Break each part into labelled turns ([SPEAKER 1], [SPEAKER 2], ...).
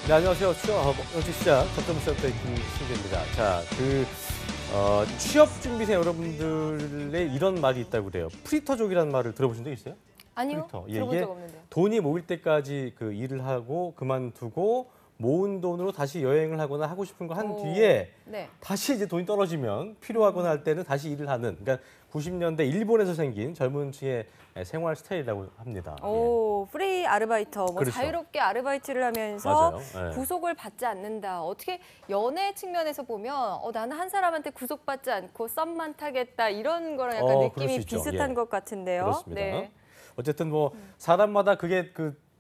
[SPEAKER 1] 네, 안녕하세요. 취업 시작 접점센터의 김신재입니다. 자, 취업 준비생 여러분들의 이런 말이 있다고 그래요. 프리터족이라는 말을 들어보신 적 있어요?
[SPEAKER 2] 아니요,
[SPEAKER 1] 프리터.
[SPEAKER 2] 들어본
[SPEAKER 1] 이게
[SPEAKER 2] 적 없는데요.
[SPEAKER 1] 돈이 모일 때까지 그 일을 하고 그만두고 모은 돈으로 다시 여행을 하거나 하고 싶은 거 한 뒤에
[SPEAKER 2] 네.
[SPEAKER 1] 다시 이제 돈이 떨어지면 필요하거나 할 때는 다시 일을 하는, 그러니까 90년대 일본에서 생긴 젊은 층의 생활 스타일이라고 합니다.
[SPEAKER 2] 오, 프리 아르바이터, 뭐
[SPEAKER 1] 그렇죠.
[SPEAKER 2] 자유롭게 아르바이트를 하면서
[SPEAKER 1] 맞아요. 예.
[SPEAKER 2] 구속을 받지 않는다. 어떻게 연애 측면에서 보면 나는 한 사람한테 구속받지 않고 썸만 타겠다 이런 거랑 약간
[SPEAKER 1] 그럴
[SPEAKER 2] 느낌이
[SPEAKER 1] 수 있죠.
[SPEAKER 2] 비슷한
[SPEAKER 1] 예.
[SPEAKER 2] 것 같은데요.
[SPEAKER 1] 그렇습니다.
[SPEAKER 2] 네.
[SPEAKER 1] 어쨌든 뭐 사람마다 그게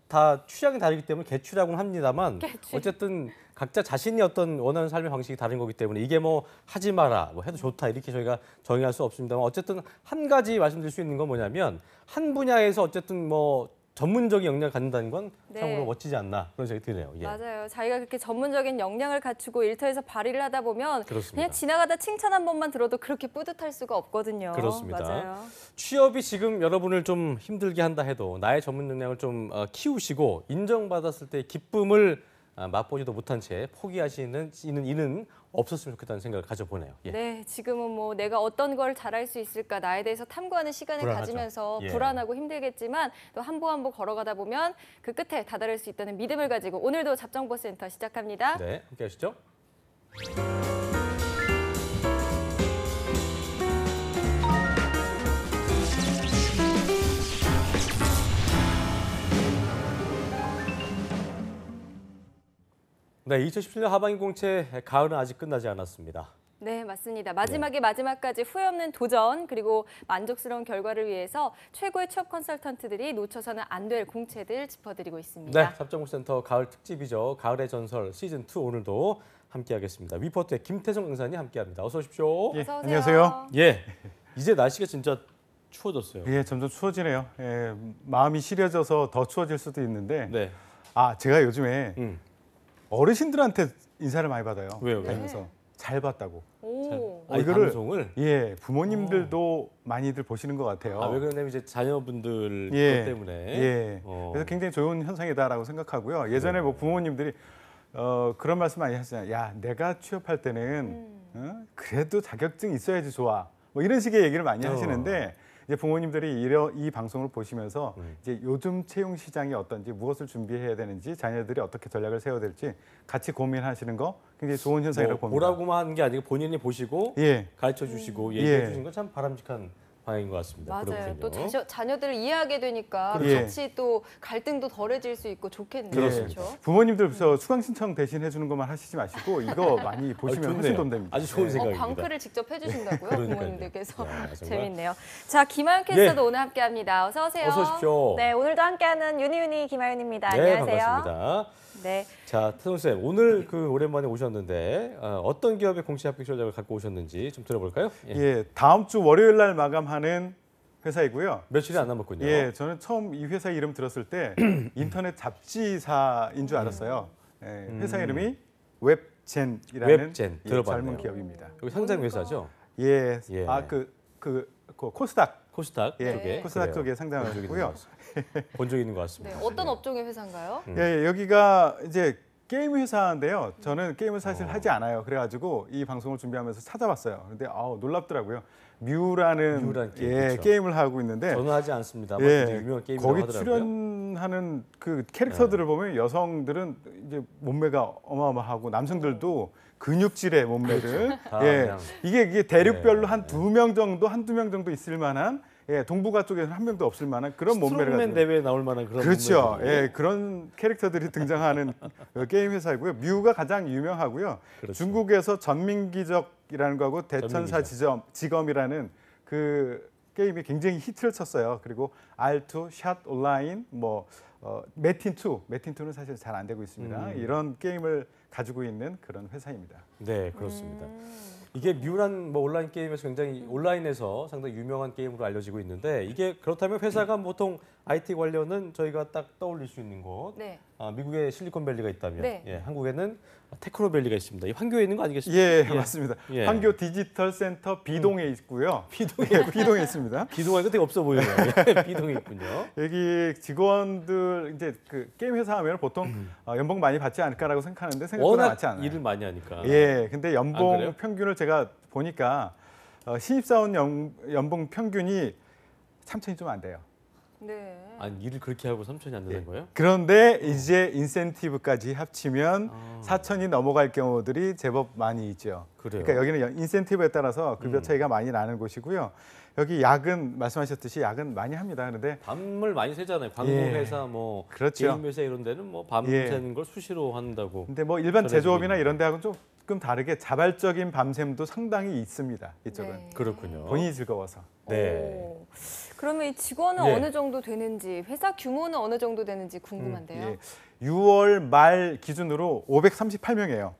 [SPEAKER 1] 다 취향이 다르기 때문에 개취라고는 합니다만
[SPEAKER 2] 개취.
[SPEAKER 1] 어쨌든 각자 자신이 어떤 원하는 삶의 방식이 다른 거기 때문에 이게 뭐 하지 마라, 뭐 해도 좋다 이렇게 저희가 정의할 수 없습니다만 어쨌든 한 가지 말씀드릴 수 있는 건 뭐냐면 한 분야에서 어쨌든 뭐 전문적인 역량을 갖는다는 건
[SPEAKER 2] 네.
[SPEAKER 1] 참으로 멋지지 않나 그런 생각이 드네요. 예.
[SPEAKER 2] 맞아요. 자기가 그렇게 전문적인 역량을 갖추고 일터에서 발휘를 하다 보면
[SPEAKER 1] 그렇습니다.
[SPEAKER 2] 그냥 지나가다 칭찬 한 번만 들어도 그렇게 뿌듯할 수가 없거든요.
[SPEAKER 1] 그렇습니다.
[SPEAKER 2] 맞아요.
[SPEAKER 1] 취업이 지금 여러분을 좀 힘들게 한다 해도 나의 전문 역량을 좀 키우시고 인정받았을 때 기쁨을 맛보지도 못한 채 포기하시는 이는 없었으면 좋겠다는 생각을 가져보네요. 예.
[SPEAKER 2] 네, 지금은 뭐 내가 어떤 걸 잘할 수 있을까 나에 대해서 탐구하는 시간을
[SPEAKER 1] 불안하죠.
[SPEAKER 2] 가지면서
[SPEAKER 1] 예.
[SPEAKER 2] 불안하고 힘들겠지만 또 한 보 한 보 걸어가다 보면 그 끝에 다다를 수 있다는 믿음을 가지고 오늘도 잡정보센터 시작합니다.
[SPEAKER 1] 네, 함께 하시죠. 네, 2017년 하반기 공채 가을은 아직 끝나지 않았습니다.
[SPEAKER 2] 네, 맞습니다. 마지막에 마지막까지 후회 없는 도전 그리고 만족스러운 결과를 위해서 최고의 취업 컨설턴트들이 놓쳐서는 안 될 공채들 짚어드리고 있습니다.
[SPEAKER 1] 네, 잡정보센터 가을 특집이죠. 가을의 전설 시즌2 오늘도 함께하겠습니다. 위포트의 김태성 강사님 함께합니다. 어서 오십시오.
[SPEAKER 3] 예,
[SPEAKER 2] 어서 오세요.
[SPEAKER 3] 안녕하세요.
[SPEAKER 1] 예, 이제 날씨가 진짜 추워졌어요.
[SPEAKER 3] 예, 점점 추워지네요. 예, 마음이 시려져서 더 추워질 수도 있는데,
[SPEAKER 1] 네,
[SPEAKER 3] 제가 요즘에
[SPEAKER 1] 음.
[SPEAKER 3] 어르신들한테 인사를 많이 받아요.
[SPEAKER 1] 왜요?
[SPEAKER 3] 다니면서 잘 봤다고.
[SPEAKER 2] 오,
[SPEAKER 1] 이
[SPEAKER 3] 이거를-
[SPEAKER 1] 방송을
[SPEAKER 3] 예, 부모님들도 많이들 보시는 것 같아요.
[SPEAKER 1] 왜 그러냐면 이제 자녀분들
[SPEAKER 3] 예,
[SPEAKER 1] 것 때문에.
[SPEAKER 3] 예.
[SPEAKER 1] 어.
[SPEAKER 3] 그래서 굉장히 좋은 현상이다라고 생각하고요. 예전에 뭐 부모님들이 그런 말씀 많이 하시잖아요. 야, 내가 취업할 때는 그래도 자격증 있어야지 좋아. 뭐 이런 식의 얘기를 많이 하시는데 이제 부모님들이 이 방송을 보시면서 이제 요즘 채용 시장이 어떤지 무엇을 준비해야 되는지 자녀들이 어떻게 전략을 세워야 될지 같이 고민하시는 거 굉장히 좋은 현상이라고
[SPEAKER 1] 뭐
[SPEAKER 3] 봅니다.
[SPEAKER 1] 보라고만 하는 게 아니고 본인이 보시고
[SPEAKER 3] 예,
[SPEAKER 1] 가르쳐 주시고 얘기해
[SPEAKER 3] 예.
[SPEAKER 1] 주시는 건 참 바람직한 방향인 것 같습니다.
[SPEAKER 2] 맞아요. 또
[SPEAKER 1] 그렇군요.
[SPEAKER 2] 자녀들을 이해하게 되니까
[SPEAKER 3] 그렇죠.
[SPEAKER 2] 같이 또 갈등도 덜해질 수 있고 좋겠네요.
[SPEAKER 1] 그렇습니다.
[SPEAKER 2] 그렇죠?
[SPEAKER 3] 부모님들 수강 신청 대신 해주는 것만 하시지 마시고 이거 많이 보시면
[SPEAKER 1] 좋네요.
[SPEAKER 3] 훨씬 도움됩니다.
[SPEAKER 1] 아주 좋은
[SPEAKER 3] 예.
[SPEAKER 1] 생각입니다.
[SPEAKER 2] 광크를 직접 해주신다고요?
[SPEAKER 1] 그러니까요.
[SPEAKER 2] 부모님들께서.
[SPEAKER 1] 야, 정말.
[SPEAKER 2] 재밌네요. 자, 김하연 캐스터도 오늘 함께합니다. 어서 오세요.
[SPEAKER 1] 어서 오십시오.
[SPEAKER 2] 네, 오늘도 함께하는 유니유니 김하연입니다.
[SPEAKER 1] 네,
[SPEAKER 2] 안녕하세요.
[SPEAKER 1] 반갑습니다.
[SPEAKER 2] 네,
[SPEAKER 1] 자, 태성 쌤, 오늘 오랜만에 오셨는데 어떤 기업의 공시 합격 전략을 갖고 오셨는지 좀 들어볼까요? 예.
[SPEAKER 3] 예, 다음 주 월요일 날 마감하는 회사이고요.
[SPEAKER 1] 며칠이 안 남았군요.
[SPEAKER 3] 예, 저는 처음 이 회사 이름 들었을 때 인터넷 잡지사인 줄 알았어요. 예, 회사 이름이 웹젠이라는
[SPEAKER 1] 웹젠,
[SPEAKER 3] 예,
[SPEAKER 1] 들어봤네요.
[SPEAKER 3] 젊은 기업입니다.
[SPEAKER 1] 여기 상장 회사죠?
[SPEAKER 3] 예,
[SPEAKER 1] 예.
[SPEAKER 3] 그 코스닥,
[SPEAKER 1] 코스닥
[SPEAKER 3] 예,
[SPEAKER 1] 쪽에.
[SPEAKER 3] 코스닥
[SPEAKER 1] 그래요.
[SPEAKER 3] 쪽에 상장을
[SPEAKER 1] 본 적이 있는
[SPEAKER 3] 했고요.
[SPEAKER 1] 것 같습니다. 본 적이 있는 것 같습니다.
[SPEAKER 2] 네, 어떤 업종의 회사인가요?
[SPEAKER 3] 예, 여기가 이제 게임 회사인데요. 저는 게임을 사실 하지 않아요. 그래가지고 이 방송을 준비하면서 찾아봤어요. 근데 뮤라는
[SPEAKER 1] 뮤라는 게임,
[SPEAKER 3] 예,
[SPEAKER 1] 그렇죠.
[SPEAKER 3] 게임을 하고 있는데
[SPEAKER 1] 저는 하지 않습니다만
[SPEAKER 3] 예,
[SPEAKER 1] 굉장히 유명한 게임이라고
[SPEAKER 3] 거기
[SPEAKER 1] 하더라고요.
[SPEAKER 3] 출연하는 그 캐릭터들을 보면 여성들은 이제 몸매가 어마어마하고 남성들도 근육질의 몸매를
[SPEAKER 1] 다
[SPEAKER 3] 예,
[SPEAKER 1] 그냥-
[SPEAKER 3] 이게 대륙별로
[SPEAKER 1] 네,
[SPEAKER 3] 한 두 명 정도 한두 명 정도 있을 만한 예, 동북아 쪽에는 한 명도 없을 만한 그런 몸매를
[SPEAKER 1] 스트롱맨
[SPEAKER 3] 가지고
[SPEAKER 1] 대회에 나올 만한 그런
[SPEAKER 3] 그렇죠.
[SPEAKER 1] 몸매들이.
[SPEAKER 3] 예, 그런 캐릭터들이 등장하는 게임 회사이고요. 뮤가 가장 유명하고요.
[SPEAKER 1] 그렇죠.
[SPEAKER 3] 중국에서 전민기적이라는 거하고 대천사
[SPEAKER 1] 전민기적.
[SPEAKER 3] 지검이라는 그 게임이 굉장히 히트를 쳤어요. 그리고 R2, 샷 온라인, 매틴2는 사실 잘 안 되고 있습니다. 이런 게임을 가지고 있는 그런 회사입니다.
[SPEAKER 1] 네, 그렇습니다. 이게 뮤란 온라인 게임에서 굉장히 온라인에서 상당히 유명한 게임으로 알려지고 있는데 이게 그렇다면 회사가 보통 IT 관련은 저희가 딱 떠올릴 수 있는 곳.
[SPEAKER 2] 네.
[SPEAKER 1] 미국에 실리콘밸리가 있다면
[SPEAKER 2] 네.
[SPEAKER 1] 예, 한국에는 테크노밸리가 있습니다. 이 환교에 있는 거 아니겠습니까?
[SPEAKER 3] 예, 맞습니다.
[SPEAKER 1] 예.
[SPEAKER 3] 판교 디지털 센터 B동에 있고요. B동에 있습니다.
[SPEAKER 1] 비동하니까 되게 없어 보이네요. 예, 비동에 있군요.
[SPEAKER 3] 여기 직원들 이제 그 게임 회사 하면 보통 연봉 많이 받지 않을까라고 생각하는데 생각보다
[SPEAKER 1] 워낙
[SPEAKER 3] 많지 않아요.
[SPEAKER 1] 일을 많이 하니까.
[SPEAKER 3] 예, 근데
[SPEAKER 1] 아,
[SPEAKER 3] 연봉
[SPEAKER 1] 그래요?
[SPEAKER 3] 평균을 제가 보니까 신입사원 연봉 평균이 3천이 좀 안 돼요.
[SPEAKER 2] 네.
[SPEAKER 1] 아니 일을 그렇게 하고 3천이 안 되는 거예요?
[SPEAKER 3] 그런데 이제 인센티브까지 합치면 4천이 넘어갈 경우들이 제법 많이 있죠.
[SPEAKER 1] 그래요.
[SPEAKER 3] 그러니까 여기는 인센티브에 따라서 급여 차이가 많이 나는 곳이고요. 여기 야근 말씀하셨듯이 야근 많이 합니다. 그런데
[SPEAKER 1] 밤을 많이 새잖아요. 방송회사 뭐
[SPEAKER 3] 그렇죠.
[SPEAKER 1] 게임 회사 이런 데는 뭐 밤
[SPEAKER 3] 예.
[SPEAKER 1] 새는 걸 수시로 한다고.
[SPEAKER 3] 근데 뭐 일반
[SPEAKER 1] 전해지고
[SPEAKER 3] 제조업이나
[SPEAKER 1] 있는.
[SPEAKER 3] 이런 데하고는 조금 다르게 자발적인 밤샘도 상당히 있습니다. 이쪽은
[SPEAKER 2] 네.
[SPEAKER 1] 그렇군요.
[SPEAKER 3] 본인이 즐거워서.
[SPEAKER 1] 네.
[SPEAKER 2] 오. 그러면 이 직원은
[SPEAKER 1] 예.
[SPEAKER 2] 어느 정도 되는지, 회사 규모는 어느 정도 되는지 궁금한데요.
[SPEAKER 3] 예. 6월 말 기준으로 538명이에요.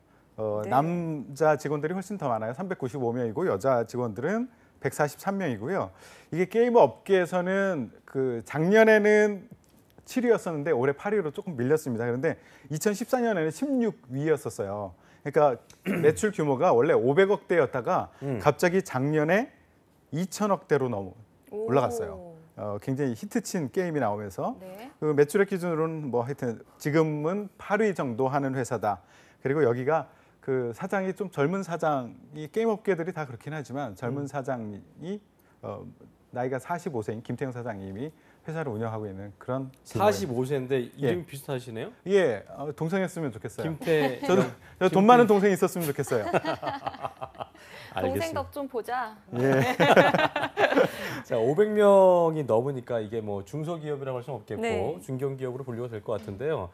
[SPEAKER 2] 네.
[SPEAKER 3] 남자 직원들이 훨씬 더 많아요. 395명이고 여자 직원들은 143명이고요. 이게 게임 업계에서는 그 작년에는 7위였었는데 올해 8위로 조금 밀렸습니다. 그런데 2014년에는 16위였었어요. 그러니까 매출 규모가 원래 500억대였다가 갑자기 작년에 2천억대로
[SPEAKER 2] 오.
[SPEAKER 3] 올라갔어요. 굉장히 히트친 게임이 나오면서
[SPEAKER 2] 네.
[SPEAKER 3] 그 매출액 기준으로는 뭐 하여튼 지금은 8위 정도 하는 회사다. 그리고 여기가 그 사장이 좀 젊은 사장이 게임 업계들이 다 그렇긴 하지만 젊은 사장이 나이가 45세인 김태형 사장님이 회사를 운영하고 있는 그런
[SPEAKER 1] 45세인데 이름이
[SPEAKER 3] 예.
[SPEAKER 1] 비슷하시네요.
[SPEAKER 3] 예, 동생했으면 좋겠어요.
[SPEAKER 1] 김태.
[SPEAKER 3] 저도 돈 많은 동생이 있었으면 좋겠어요.
[SPEAKER 2] 동생
[SPEAKER 1] 알겠습니다.
[SPEAKER 2] 덕 좀 보자.
[SPEAKER 3] 예.
[SPEAKER 1] 자, 500명이 넘으니까 이게 뭐 중소기업이라고 할 수는 없겠고
[SPEAKER 2] 네.
[SPEAKER 1] 중견기업으로 분류가 될 것 같은데요.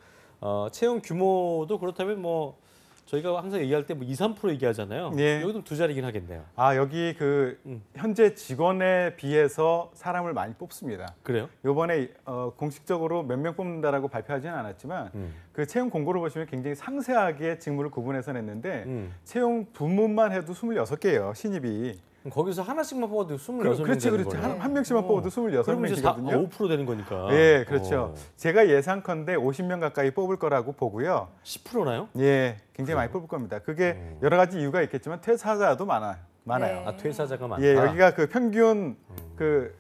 [SPEAKER 1] 채용 규모도 그렇다면 뭐 저희가 항상 얘기할 때 뭐 2, 3% 얘기하잖아요.
[SPEAKER 3] 예.
[SPEAKER 1] 여기도 두 자리긴 하겠네요.
[SPEAKER 3] 여기 그 현재 직원에 비해서 사람을 많이 뽑습니다.
[SPEAKER 1] 그래요?
[SPEAKER 3] 이번에 공식적으로 몇 명 뽑는다라고 발표하지는 않았지만 그 채용 공고를 보시면 굉장히 상세하게 직무를 구분해서 냈는데 채용 부문만 해도 26개예요, 신입이.
[SPEAKER 1] 거기서 하나씩만 뽑아도 26명
[SPEAKER 3] 그렇죠,
[SPEAKER 1] 되는
[SPEAKER 3] 그렇죠.
[SPEAKER 1] 거예요.
[SPEAKER 3] 한 명씩만 뽑아도
[SPEAKER 1] 그럼 이제
[SPEAKER 3] 26명이거든요.
[SPEAKER 1] 5% 되는 거니까.
[SPEAKER 3] 예, 그렇죠. 제가 예상컨대 50명 가까이 뽑을 거라고 보고요.
[SPEAKER 1] 10%나요?
[SPEAKER 3] 예, 굉장히 많이 뽑을 겁니다. 그게 여러 가지 이유가 있겠지만 퇴사자도 많아요.
[SPEAKER 2] 네.
[SPEAKER 1] 아, 퇴사자가 많다.
[SPEAKER 3] 예, 여기가 그 평균 그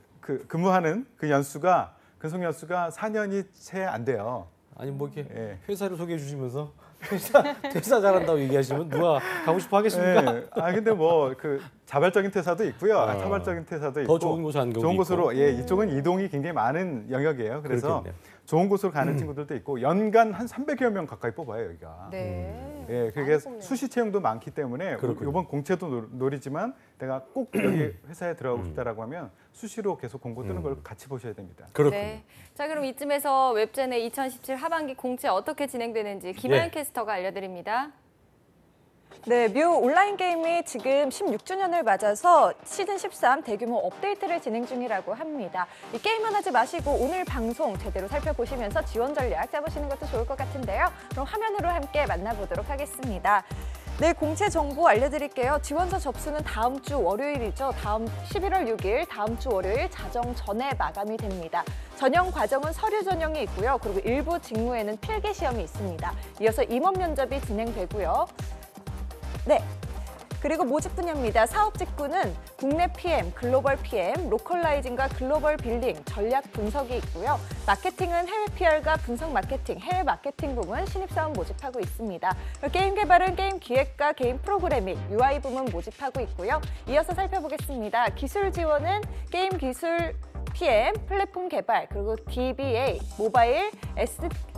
[SPEAKER 3] 근무하는 그 연수가 근속 연수가 4년이 채 안 돼요.
[SPEAKER 1] 아니 뭐 이렇게
[SPEAKER 3] 예.
[SPEAKER 1] 회사를 소개해 주시면서 퇴사 잘한다고 얘기하시면 누가 가고 싶어 하겠습니까?
[SPEAKER 3] 예. 근데 뭐 그 자발적인 퇴사도 있고요. 차발적인 퇴사도 있고.
[SPEAKER 1] 더 좋은 곳에 가는 경우도
[SPEAKER 3] 좋은 곳으로
[SPEAKER 1] 있고.
[SPEAKER 3] 예, 이쪽은 이동이 굉장히 많은 영역이에요. 그래서
[SPEAKER 1] 그렇겠네요.
[SPEAKER 3] 좋은 곳으로 가는 친구들도 있고 연간 한 300여 명 가까이 뽑아요, 여기가.
[SPEAKER 2] 네.
[SPEAKER 3] 예, 그게
[SPEAKER 2] 많이 뽑네요.
[SPEAKER 3] 수시 채용도 많기 때문에
[SPEAKER 1] 그렇군요.
[SPEAKER 3] 이번 공채도 노리지만 내가 꼭 여기 회사에 들어가고 싶다라고 하면 수시로 계속 공고 뜨는 걸 같이 보셔야 됩니다.
[SPEAKER 1] 그렇군요.
[SPEAKER 2] 네. 자, 그럼 이쯤에서 웹젠의 2017 하반기 공채 어떻게 진행되는지 김하연
[SPEAKER 1] 예.
[SPEAKER 2] 캐스터가 알려드립니다.
[SPEAKER 4] 네, 뮤 온라인 게임이 지금 16주년을 맞아서 시즌 13 대규모 업데이트를 진행 중이라고 합니다. 이 게임만 하지 마시고 오늘 방송 제대로 살펴보시면서 지원 전략 짜보시는 것도 좋을 것 같은데요. 그럼 화면으로 함께 만나보도록 하겠습니다. 네, 공채 정보 알려드릴게요. 지원서 접수는 다음 주 월요일이죠. 다음 11월 6일 다음 주 월요일 자정 전에 마감이 됩니다. 전형 과정은 서류 전형이 있고요. 그리고 일부 직무에는 필기 시험이 있습니다. 이어서 임원 면접이 진행되고요. 네. 그리고 모집 분야입니다. 사업 직군은 국내 PM, 글로벌 PM, 로컬라이징과 글로벌 빌딩, 전략 분석이 있고요. 마케팅은 해외 PR과 분석 마케팅, 해외 마케팅 부문 신입사원 모집하고 있습니다. 게임 개발은 게임 기획과 게임 프로그래밍, UI 부문 모집하고 있고요. 이어서 살펴보겠습니다. 기술 지원은 게임 기술 PM, 플랫폼 개발, 그리고 DBA, 모바일,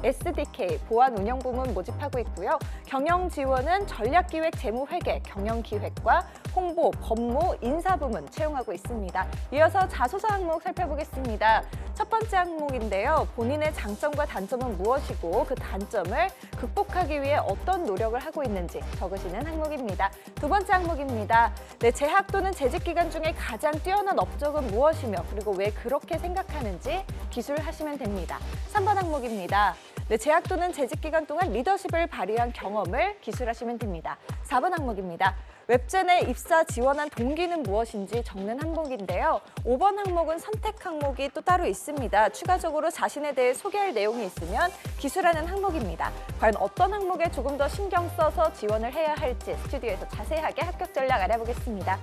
[SPEAKER 4] SDK, 보안 운영 부문 모집하고 있고요. 경영 지원은 전략기획, 재무회계, 경영기획과 홍보, 법무, 인사 부문 채용하고 있습니다. 이어서 자소서 항목 살펴보겠습니다. 첫 번째 항목인데요. 본인의 장점과 단점은 무엇이고 그 단점을 극복하기 위해 어떤 노력을 하고 있는지 적으시는 항목입니다. 두 번째 항목입니다. 네, 재학 또는 재직 기간 중에 가장 뛰어난 업적은 무엇이며 그리고 왜 그렇게 생각하는지 기술하시면 됩니다. 3번 항목입니다. 네, 재학 또는 재직 기간 동안 리더십을 발휘한 경험을 기술하시면 됩니다. 4번 항목입니다. 웹젠에 입사 지원한 동기는 무엇인지 적는 항목인데요. 5번 항목은 선택 항목이 또 따로 있습니다. 추가적으로 자신에 대해 소개할 내용이 있으면 기수라는 항목입니다. 과연 어떤 항목에 조금 더 신경 써서 지원을 해야 할지 스튜디오에서 자세하게 합격 전략 알아보겠습니다.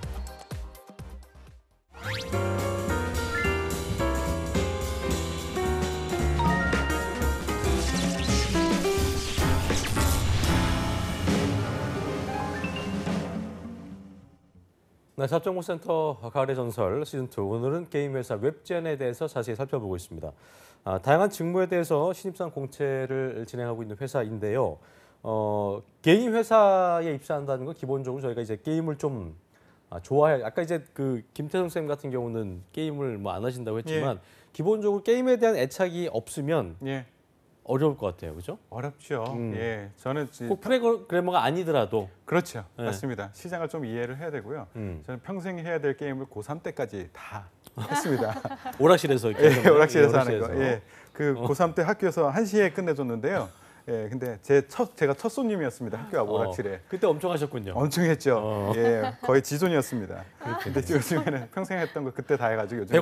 [SPEAKER 1] 네, 잡정보센터 가을의 전설 시즌2 오늘은 게임 회사 웹젠에 대해서 자세히 살펴보고 있습니다. 다양한 직무에 대해서 신입사원 공채를 진행하고 있는 회사인데요. 게임 회사에 입사한다는 건 기본적으로 저희가 이제 게임을 좀 좋아해. 아까 이제 그 김태성 쌤 같은 경우는 게임을 뭐 안 하신다고 했지만 기본적으로 게임에 대한 애착이 없으면
[SPEAKER 3] 예,
[SPEAKER 1] 어려울 것 같아요, 그죠?
[SPEAKER 3] 어렵죠. 예, 저는
[SPEAKER 1] 꼭 프로그래머가 아니더라도.
[SPEAKER 3] 그렇죠.
[SPEAKER 1] 네.
[SPEAKER 3] 맞습니다. 시장을 좀 이해를 해야 되고요.
[SPEAKER 1] 음.
[SPEAKER 3] 저는 평생 해야 될 게임을 고3 때까지 다 했습니다.
[SPEAKER 1] 오락실에서
[SPEAKER 3] 예, 오락실에서 하는 거.
[SPEAKER 1] 오락실에서.
[SPEAKER 3] 예, 그 고3 때 학교에서 1시에 끝내줬는데요. 예, 근데 제가 첫 손님이었습니다. 학교 앞 오락실에.
[SPEAKER 1] 그때 엄청 하셨군요.
[SPEAKER 3] 엄청 했죠. 예, 거의 지존이었습니다. 근데 요즘에는 평생 했던 거 그때 다 해가지고 요즘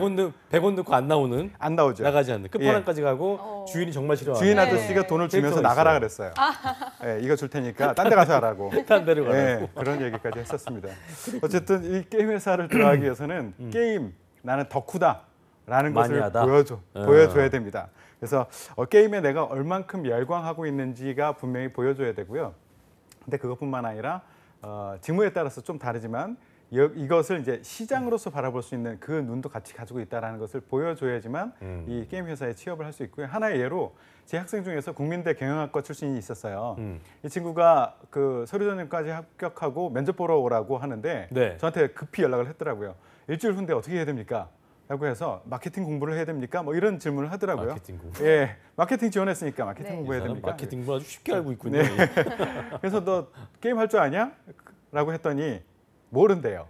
[SPEAKER 1] 100원 넣고 안 나오는,
[SPEAKER 3] 안 나오죠.
[SPEAKER 1] 나가지 않는 끝판왕까지 가고 주인이 정말 싫어하는
[SPEAKER 3] 주인
[SPEAKER 2] 네.
[SPEAKER 3] 아저씨가 돈을 주면서
[SPEAKER 1] 캐릭터가
[SPEAKER 3] 나가라
[SPEAKER 1] 있어요.
[SPEAKER 3] 그랬어요. 예, 이거 줄 테니까 딴 데 가서 하라고.
[SPEAKER 1] 딴 데로 가라고.
[SPEAKER 3] 예, 그런 얘기까지 했었습니다. 어쨌든 이 게임 회사를 들어가기 위해서는 게임 나는 덕후다라는 것을
[SPEAKER 1] 마니아다.
[SPEAKER 3] 보여줘야 됩니다. 그래서 게임에 내가 얼만큼 열광하고 있는지가 분명히 보여줘야 되고요. 근데 그것뿐만 아니라 직무에 따라서 좀 다르지만 이것을 이제 시장으로서 바라볼 수 있는 그 눈도 같이 가지고 있다는 것을 보여줘야지만 이 게임 회사에 취업을 할 수 있고요. 하나의 예로 제 학생 중에서 국민대 경영학과 출신이 있었어요. 이 친구가 그 서류 전형까지 합격하고 면접 보러 오라고 하는데
[SPEAKER 1] 네.
[SPEAKER 3] 저한테 급히 연락을 했더라고요. 일주일 후인데 어떻게 해야 됩니까? 라고 해서 마케팅 공부를 해야 됩니까? 뭐 이런 질문을 하더라고요.
[SPEAKER 1] 마케팅 공부.
[SPEAKER 3] 예, 마케팅 지원했으니까 마케팅
[SPEAKER 2] 네.
[SPEAKER 3] 공부해야
[SPEAKER 1] 사람
[SPEAKER 3] 됩니까?
[SPEAKER 1] 마케팅 부 아주 쉽게 알고 있군요.
[SPEAKER 3] 네. 그래서 너 게임 할 줄 아냐? 라고 했더니 모른대요.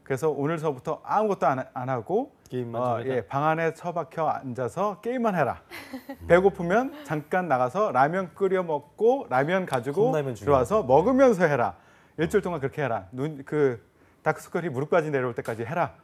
[SPEAKER 3] 그래서 오늘서부터 아무것도 안 하고
[SPEAKER 1] 게임만 좀 해라.
[SPEAKER 3] 예, 방 안에 처박혀 앉아서 게임만 해라. 배고프면 잠깐 나가서 라면 끓여 먹고 라면 가지고
[SPEAKER 1] 컵라면
[SPEAKER 3] 들어와서 먹으면서 해라. 일주일 동안 그렇게 해라. 그 다크서클이 무릎까지 내려올 때까지 해라.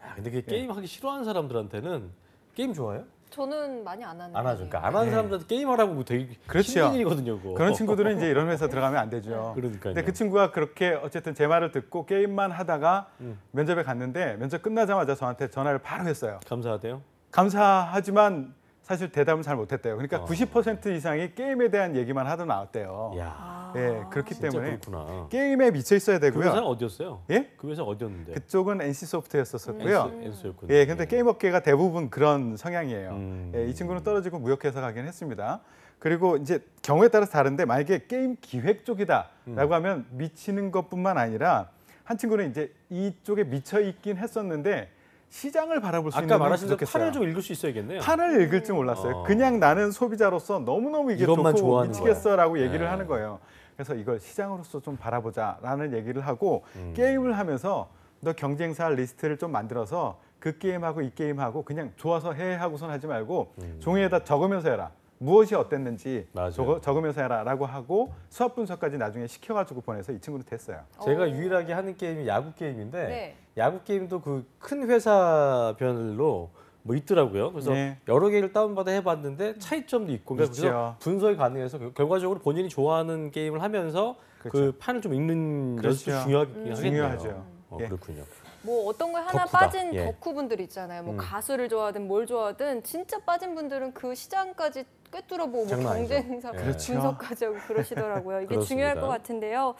[SPEAKER 1] 야, 근데 그 게임 하기 싫어하는 사람들한테는 게임 좋아해요?
[SPEAKER 2] 저는 많이 안 하는
[SPEAKER 1] 안 하죠.
[SPEAKER 2] 편이에요.
[SPEAKER 1] 그러니까 안 하는 사람들한테 게임하라고 되게
[SPEAKER 3] 그렇죠.
[SPEAKER 1] 힘든 일이거든요. 그거.
[SPEAKER 3] 그런 친구들은 이제 이런 회사 들어가면 안 되죠.
[SPEAKER 1] 그러니까요.
[SPEAKER 3] 근데 그 친구가 그렇게 어쨌든 제 말을 듣고 게임만 하다가 면접에 갔는데 면접 끝나자마자 저한테 전화를 바로 했어요.
[SPEAKER 1] 감사하대요.
[SPEAKER 3] 감사하지만 사실 대답을 잘 못했대요. 그러니까 90% 이상이 게임에 대한 얘기만 하다 나왔대요.
[SPEAKER 1] 야,
[SPEAKER 3] 예, 그렇기
[SPEAKER 1] 진짜
[SPEAKER 3] 때문에
[SPEAKER 1] 그렇구나.
[SPEAKER 3] 게임에 미쳐 있어야
[SPEAKER 1] 그 회사는
[SPEAKER 3] 되고요.
[SPEAKER 1] 어디였어요?
[SPEAKER 3] 예?
[SPEAKER 1] 그 회사 어디였는데?
[SPEAKER 3] 그쪽은 NC 소프트였었고요.
[SPEAKER 1] 엔스였군요.
[SPEAKER 3] 예, 근데 게임 업계가 대부분 그런 성향이에요.
[SPEAKER 1] 음.
[SPEAKER 3] 예, 이 친구는 떨어지고 무역회사 가긴 했습니다. 그리고 이제 경우에 따라서 다른데 만약에 게임 기획 쪽이다라고 하면 미치는 것뿐만 아니라 한 친구는 이제 이쪽에 미쳐 있긴 했었는데 시장을 바라볼 수 있는
[SPEAKER 1] 아까
[SPEAKER 3] 눈이
[SPEAKER 1] 말하신 대로
[SPEAKER 3] 부족했어요.
[SPEAKER 1] 판을 좀 읽을 수 있어야겠네요.
[SPEAKER 3] 판을 읽을 줄 몰랐어요. 그냥 나는 소비자로서 너무너무 이게
[SPEAKER 1] 이것만
[SPEAKER 3] 좋고
[SPEAKER 1] 좋아하는
[SPEAKER 3] 미치겠어라고
[SPEAKER 1] 거야.
[SPEAKER 3] 얘기를
[SPEAKER 1] 네.
[SPEAKER 3] 하는 거예요. 그래서 이걸 시장으로서 좀 바라보자라는 얘기를 하고 게임을 하면서 너 경쟁사 리스트를 좀 만들어서 그 게임하고 이 게임하고 그냥 좋아서 해 하고선 하지 말고 종이에다 적으면서 해라. 무엇이 어땠는지
[SPEAKER 1] 맞아요.
[SPEAKER 3] 적으면서 해라라고 하고 수합 분석까지 나중에 시켜가지고 보내서 이 친구는 됐어요.
[SPEAKER 1] 제가 유일하게 하는 게임이 야구 게임인데
[SPEAKER 2] 네.
[SPEAKER 1] 야구 게임도 그 큰 회사별로 뭐 있더라고요. 그래서
[SPEAKER 3] 네.
[SPEAKER 1] 여러 개를 다운받아 해봤는데 차이점도 있고 그래서
[SPEAKER 3] 있죠.
[SPEAKER 1] 분석이 가능해서 결과적으로 본인이 좋아하는 게임을 하면서 그
[SPEAKER 3] 그렇죠.
[SPEAKER 1] 판을 좀 읽는
[SPEAKER 3] 그렇죠.
[SPEAKER 1] 연습도 중요하긴 하겠네요.
[SPEAKER 3] 중요하죠. 예.
[SPEAKER 1] 그렇군요.
[SPEAKER 2] 뭐 어떤 거에 하나
[SPEAKER 1] 덕후다.
[SPEAKER 2] 빠진
[SPEAKER 1] 예.
[SPEAKER 2] 덕후분들 있잖아요. 뭐 가수를 좋아하든 뭘 좋아하든 진짜 빠진 분들은 그 시장까지 꿰뚫어보고 뭐
[SPEAKER 1] 장난 아니죠.
[SPEAKER 2] 경쟁사
[SPEAKER 1] 예.
[SPEAKER 3] 그렇죠.
[SPEAKER 2] 분석까지 하고 그러시더라고요. 이게
[SPEAKER 1] 그렇습니다.
[SPEAKER 2] 중요할 것 같은데요.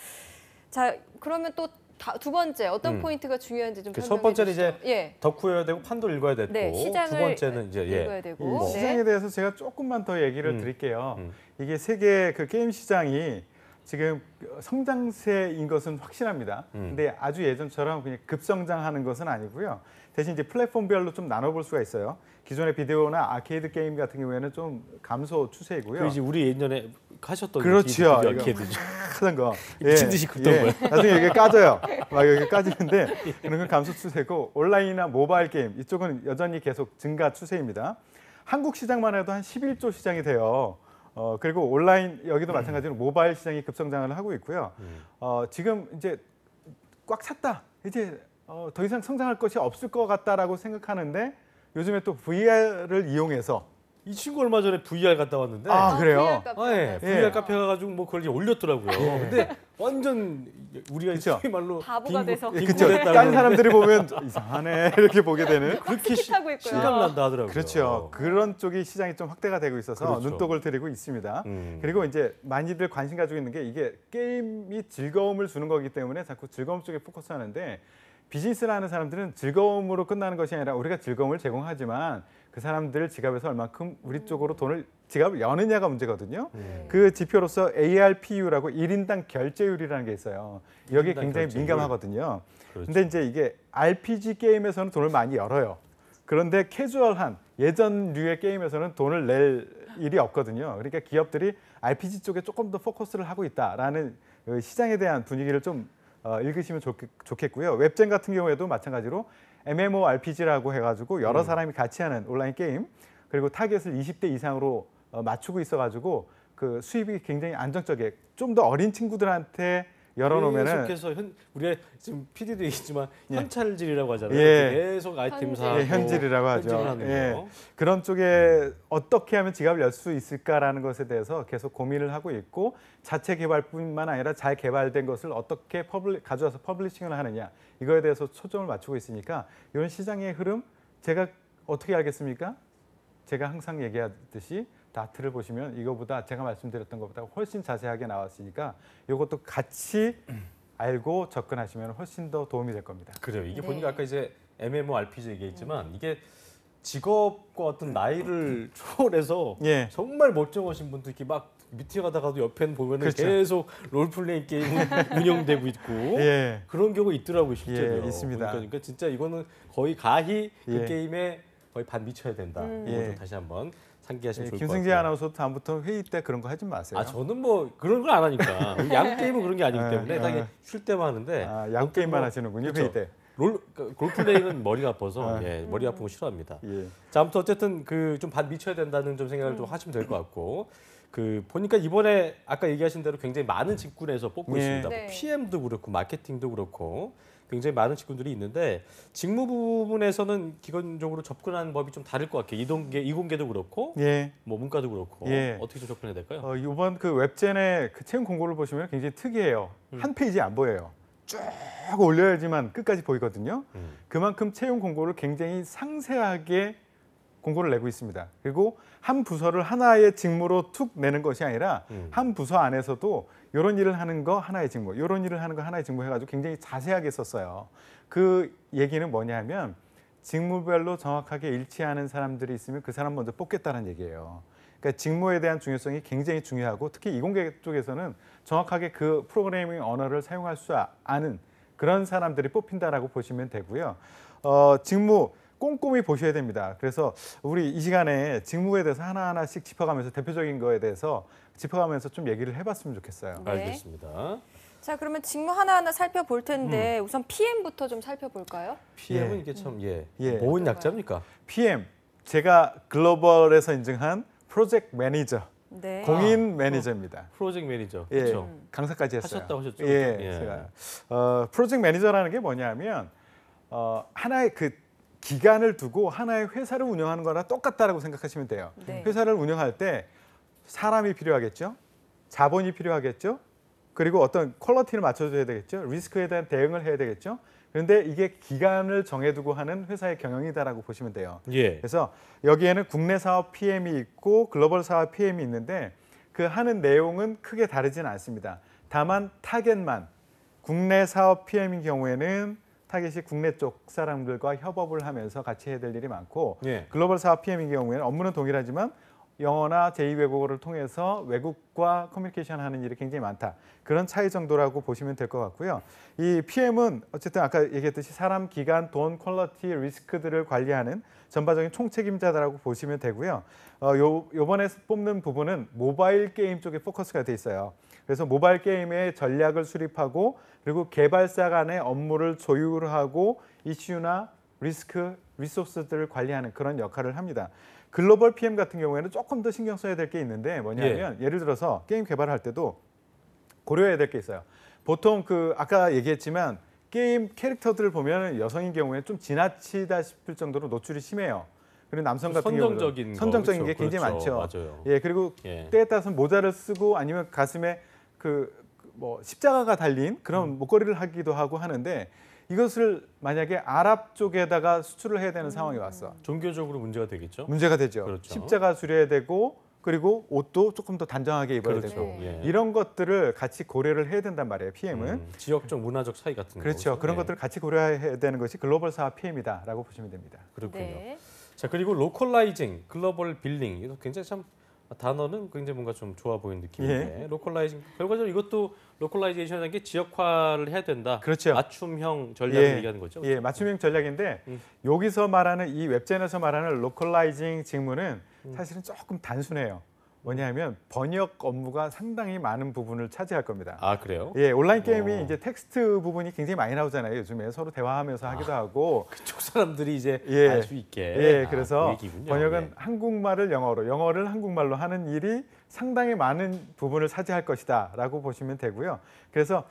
[SPEAKER 2] 자, 그러면 또 두 번째 어떤
[SPEAKER 1] 음.
[SPEAKER 2] 포인트가 중요한지 좀
[SPEAKER 1] 그
[SPEAKER 2] 설명해
[SPEAKER 1] 첫 번째는
[SPEAKER 2] 주시죠.
[SPEAKER 1] 이제
[SPEAKER 2] 예.
[SPEAKER 1] 덕후여야 되고 판도 읽어야 되고
[SPEAKER 2] 네, 시장을
[SPEAKER 1] 두 번째는 이제
[SPEAKER 2] 읽어야
[SPEAKER 3] 이
[SPEAKER 2] 되고 네.
[SPEAKER 3] 시장에 대해서 제가 조금만 더 얘기를 드릴게요.
[SPEAKER 1] 음.
[SPEAKER 3] 이게 세계 그 게임 시장이 지금 성장세인 것은 확실합니다. 근데 아주 예전처럼 그냥 급성장하는 것은 아니고요. 대신 이제 플랫폼별로 좀 나눠볼 수가 있어요. 기존의 비디오나 아케이드 게임 같은 경우에는 좀 감소 추세이고요.
[SPEAKER 1] 그 이제 우리 예전에 하셨던
[SPEAKER 3] 그렇죠.
[SPEAKER 1] 비디오
[SPEAKER 3] 이거
[SPEAKER 1] 아케이드죠.
[SPEAKER 3] 하던 거
[SPEAKER 1] 미친 듯이 긁던 거예요.
[SPEAKER 3] 나중에 이게 까져요. 막 여기 까지는데 그런 건 감소 추세고 온라인이나 모바일 게임 이쪽은 여전히 계속 증가 추세입니다. 한국 시장만 해도 한 11조 시장이 돼요. 그리고 온라인 여기도 마찬가지로 모바일 시장이 급성장을 하고 있고요. 지금 이제 꽉 찼다. 이제 더 이상 성장할 것이 없을 것 같다라고 생각하는데 요즘에 또 VR을 이용해서
[SPEAKER 1] 이 친구 얼마 전에 VR 갔다 왔는데
[SPEAKER 3] 아, 그래요?
[SPEAKER 2] VR 카페.
[SPEAKER 1] 아, 예. VR
[SPEAKER 3] 예.
[SPEAKER 1] 카페 가가지고 뭐 그걸 이제 올렸더라고요. 근데 완전 우리가
[SPEAKER 3] 그쵸?
[SPEAKER 1] 소위 말로
[SPEAKER 2] 바보가 돼서.
[SPEAKER 3] 예,
[SPEAKER 1] 빙고
[SPEAKER 3] 그쵸.
[SPEAKER 1] 됐다고
[SPEAKER 3] 딴
[SPEAKER 1] 그러는데
[SPEAKER 3] 사람들이 보면 이상하네 이렇게 보게 되는.
[SPEAKER 1] 그렇게
[SPEAKER 2] 타고 있고요.
[SPEAKER 1] 실감난다 하더라고요.
[SPEAKER 3] 그렇죠. 그런 쪽이 시장이 좀 확대가 되고 있어서
[SPEAKER 1] 그렇죠.
[SPEAKER 3] 눈독을 들이고 있습니다.
[SPEAKER 1] 음.
[SPEAKER 3] 그리고 이제 많이들 관심 가지고 있는 게 이게 게임이 즐거움을 주는 거기 때문에 자꾸 즐거움 쪽에 포커스하는데 비즈니스를 하는 사람들은 즐거움으로 끝나는 것이 아니라 우리가 즐거움을 제공하지만 그 사람들 지갑에서 얼만큼 우리 쪽으로 지갑을 여느냐가 문제거든요. 그 지표로서 ARPU라고 1인당 결제율이라는 게 있어요. 여기에
[SPEAKER 1] 1인당
[SPEAKER 3] 굉장히
[SPEAKER 1] 결제율.
[SPEAKER 3] 민감하거든요.
[SPEAKER 1] 그렇죠.
[SPEAKER 3] 근데 이제 이게 RPG 게임에서는 돈을 많이 열어요. 그런데 캐주얼한 예전류의 게임에서는 돈을 낼 일이 없거든요. 그러니까 기업들이 RPG 쪽에 조금 더 포커스를 하고 있다라는 시장에 대한 분위기를 좀 읽으시면 좋겠고요. 웹젠 같은 경우에도 마찬가지로 MMORPG라고 해가지고 여러 사람이 같이 하는 온라인 게임 그리고 타겟을 20대 이상으로 맞추고 있어가지고 그 수입이 굉장히 안정적이에요. 좀 더 어린 친구들한테 열어놓으면은
[SPEAKER 1] 계속해서 우리가 지금 PD도 얘기했지만
[SPEAKER 3] 예.
[SPEAKER 1] 현찰질이라고 하잖아요.
[SPEAKER 3] 예.
[SPEAKER 1] 계속 아이템
[SPEAKER 2] 현질.
[SPEAKER 1] 사고
[SPEAKER 3] 예, 현질이라고 하죠.
[SPEAKER 1] 현질하는
[SPEAKER 3] 예.
[SPEAKER 1] 거.
[SPEAKER 3] 그런 쪽에 어떻게 하면 지갑을 열 수 있을까라는 것에 대해서 계속 고민을 하고 있고 자체 개발뿐만 아니라 잘 개발된 것을 어떻게 가져와서 퍼블리싱을 하느냐 이거에 대해서 초점을 맞추고 있으니까 이런 시장의 흐름 제가 어떻게 알겠습니까? 제가 항상 얘기하듯이 다트를 보시면 이거보다 제가 말씀드렸던 것보다 훨씬 자세하게 나왔으니까 이것도 같이 알고 접근하시면 훨씬 더 도움이 될 겁니다.
[SPEAKER 1] 그래요. 이게
[SPEAKER 2] 네.
[SPEAKER 1] 보니까 아까 이제 MMORPG 얘기했지만 이게 직업과 어떤 나이를 초월해서
[SPEAKER 3] 예.
[SPEAKER 1] 정말 멀쩡하신 분도 이렇게 막 미팅 하다가도 옆에는 보면은
[SPEAKER 3] 그렇죠.
[SPEAKER 1] 계속 롤플레잉 게임 운영되고 있고
[SPEAKER 3] 예.
[SPEAKER 1] 그런 경우 있더라고요, 실제로.
[SPEAKER 3] 예, 있습니다.
[SPEAKER 1] 그러니까 진짜 이거는 거의 가히 그
[SPEAKER 3] 예.
[SPEAKER 1] 게임에 거의 반 미쳐야 된다. 이거
[SPEAKER 3] 예.
[SPEAKER 1] 좀 다시 한번 상기하시면
[SPEAKER 3] 예,
[SPEAKER 1] 좋을 것
[SPEAKER 3] 김승재
[SPEAKER 1] 같아요.
[SPEAKER 3] 아나운서도 다음부터 회의 때 그런 거 하지 마세요.
[SPEAKER 1] 아 저는 뭐 그런 걸 안 하니까 야구 게임은 그런 게 아니기 때문에 당연히 쉴 때만 하는데
[SPEAKER 3] 야구 게임만
[SPEAKER 1] 뭐,
[SPEAKER 3] 하시는군요,
[SPEAKER 1] 그렇죠.
[SPEAKER 3] 회의 때.
[SPEAKER 1] 골플레이는 머리가 아파서 예, 머리 아픈 거 싫어합니다.
[SPEAKER 3] 예.
[SPEAKER 1] 자, 아무튼 어쨌든 그 좀 반 미쳐야 된다는 좀 생각을 좀 하시면 될 것 같고 그 보니까 이번에 아까 얘기하신 대로 굉장히 많은 직군에서 뽑고
[SPEAKER 3] 예.
[SPEAKER 1] 있습니다.
[SPEAKER 2] 네.
[SPEAKER 1] 뭐 PM도 그렇고 마케팅도 그렇고 굉장히 많은 직군들이 있는데 직무 부분에서는 기본적으로 접근하는 법이 좀 다를 것 같아요. 이공계도 그렇고
[SPEAKER 3] 예.
[SPEAKER 1] 뭐 문과도 그렇고
[SPEAKER 3] 예.
[SPEAKER 1] 어떻게 좀 접근해야 될까요?
[SPEAKER 3] 이번 그 웹젠의 그 채용 공고를 보시면 굉장히 특이해요. 한 페이지 안 보여요. 쭉 올려야지만 끝까지 보이거든요. 그만큼 채용 공고를 굉장히 상세하게 공고를 내고 있습니다. 그리고 한 부서를 하나의 직무로 툭 내는 것이 아니라 한 부서 안에서도 이런 일을 하는 거 하나의 직무, 이런 일을 하는 거 하나의 직무 해가지고 굉장히 자세하게 썼어요. 그 얘기는 뭐냐면 직무별로 정확하게 일치하는 사람들이 있으면 그 사람 먼저 뽑겠다는 얘기예요. 그러니까 직무에 대한 중요성이 굉장히 중요하고 특히 이공계 쪽에서는 정확하게 그 프로그래밍 언어를 사용할 수 아는 그런 사람들이 뽑힌다라고 보시면 되고요. 직무 꼼꼼히 보셔야 됩니다. 그래서 우리 이 시간에 직무에 대해서 하나하나씩 짚어가면서 대표적인 거에 대해서 짚어가면서 좀 얘기를 해봤으면 좋겠어요.
[SPEAKER 2] 네.
[SPEAKER 1] 알겠습니다.
[SPEAKER 2] 자, 그러면 직무 하나하나 살펴볼 텐데 우선 PM부터 좀 살펴볼까요?
[SPEAKER 1] PM은
[SPEAKER 3] 예.
[SPEAKER 1] 이게 참
[SPEAKER 3] 예.
[SPEAKER 1] 뭔 약자입니까?
[SPEAKER 3] PM, 제가 글로벌에서 인증한 프로젝트 매니저,
[SPEAKER 2] 네.
[SPEAKER 3] 공인 매니저입니다.
[SPEAKER 1] 프로젝트 매니저.
[SPEAKER 3] 예,
[SPEAKER 1] 그렇죠.
[SPEAKER 3] 강사까지 했어요.
[SPEAKER 1] 하셨다고 하셨죠?
[SPEAKER 3] 예,
[SPEAKER 1] 예.
[SPEAKER 3] 제가 프로젝트 매니저라는 게 뭐냐면 하나의 그 기간을 두고 하나의 회사를 운영하는 거랑 똑같다라고 생각하시면 돼요.
[SPEAKER 2] 네.
[SPEAKER 3] 회사를 운영할 때 사람이 필요하겠죠, 자본이 필요하겠죠, 그리고 어떤 퀄리티를 맞춰줘야 되겠죠, 리스크에 대한 대응을 해야 되겠죠. 그런데 이게 기간을 정해두고 하는 회사의 경영이다라고 보시면 돼요.
[SPEAKER 1] 예.
[SPEAKER 3] 그래서 여기에는 국내 사업 PM이 있고 글로벌 사업 PM이 있는데 그 하는 내용은 크게 다르지는 않습니다. 다만 타겟만 국내 사업 PM인 경우에는 타겟이 국내 쪽 사람들과 협업을 하면서 같이 해야 될 일이 많고
[SPEAKER 1] 예.
[SPEAKER 3] 글로벌 사업 PM인 경우에는 업무는 동일하지만 영어나 제2외국어를 통해서 외국과 커뮤니케이션 하는 일이 굉장히 많다. 그런 차이 정도라고 보시면 될 것 같고요. 이 PM은 어쨌든 아까 얘기했듯이 사람, 기간, 돈, 퀄리티, 리스크들을 관리하는 전반적인 총책임자라고 보시면 되고요. 요번에 뽑는 부분은 모바일 게임 쪽에 포커스가 돼 있어요. 그래서 모바일 게임의 전략을 수립하고 그리고 개발사 간의 업무를 조율하고 이슈나 리스크, 리소스들을 관리하는 그런 역할을 합니다. 글로벌 PM 같은 경우에는 조금 더 신경 써야 될 게 있는데 뭐냐면 예를 들어서 게임 개발할 때도 고려해야 될 게 있어요. 보통 그 아까 얘기했지만 게임 캐릭터들을 보면 여성인 경우에 좀 지나치다 싶을 정도로 노출이 심해요. 그리고 남성 같은 경우는 선정적인 게 굉장히 많죠.
[SPEAKER 1] 맞아요.
[SPEAKER 3] 예, 그리고
[SPEAKER 1] 예.
[SPEAKER 3] 때에 따라서 모자를 쓰고 아니면 가슴에 뭐 십자가가 달린 그런 목걸이를 하기도 하고 하는데 이것을 만약에 아랍 쪽에다가 수출을 해야 되는 상황이 왔어.
[SPEAKER 1] 종교적으로 문제가 되겠죠.
[SPEAKER 3] 문제가 되죠.
[SPEAKER 1] 그렇죠.
[SPEAKER 3] 십자가 수려야 되고 그리고 옷도 조금 더 단정하게 입어야
[SPEAKER 1] 그렇죠.
[SPEAKER 3] 되고
[SPEAKER 2] 네.
[SPEAKER 1] 예.
[SPEAKER 3] 이런 것들을 같이 고려를 해야 된단 말이에요. PM은.
[SPEAKER 1] 지역적 문화적 차이 같은 거.
[SPEAKER 3] 그렇죠. 그런 것들을 같이 고려해야 되는 것이 글로벌 사업 PM이다라고 보시면 됩니다.
[SPEAKER 1] 그렇군요.
[SPEAKER 2] 네.
[SPEAKER 1] 자, 그리고 로컬라이징, 글로벌 빌링. 이거 굉장히 참 단어는 굉장히 뭔가 좀 좋아 보이는 느낌인데 로컬라이징 결과적으로 이것도 로컬라이제이션이라는 게 지역화를 해야 된다.
[SPEAKER 3] 그렇죠.
[SPEAKER 1] 맞춤형 전략을 얘기하는 거죠.
[SPEAKER 3] 예, 맞춤형 전략인데 여기서 말하는 이 웹젠에서 말하는 로컬라이징 직무는 사실은 조금 단순해요. 뭐냐면 번역 업무가 상당히 많은 부분을 차지할 겁니다.
[SPEAKER 1] 아, 그래요?
[SPEAKER 3] 예, 온라인 게임이 이제 텍스트 부분이 굉장히 많이 나오잖아요. 요즘에 서로 대화하면서 하기도 하고.
[SPEAKER 1] 그쪽 사람들이 이제
[SPEAKER 3] 예.
[SPEAKER 1] 알 수 있게.
[SPEAKER 3] 예, 그래서
[SPEAKER 1] 그 얘기군요.
[SPEAKER 3] 번역은
[SPEAKER 1] 예.
[SPEAKER 3] 한국말을 영어로, 영어를 한국말로 하는 일이 상당히 많은 부분을 차지할 것이다라고 보시면 되고요. 그래서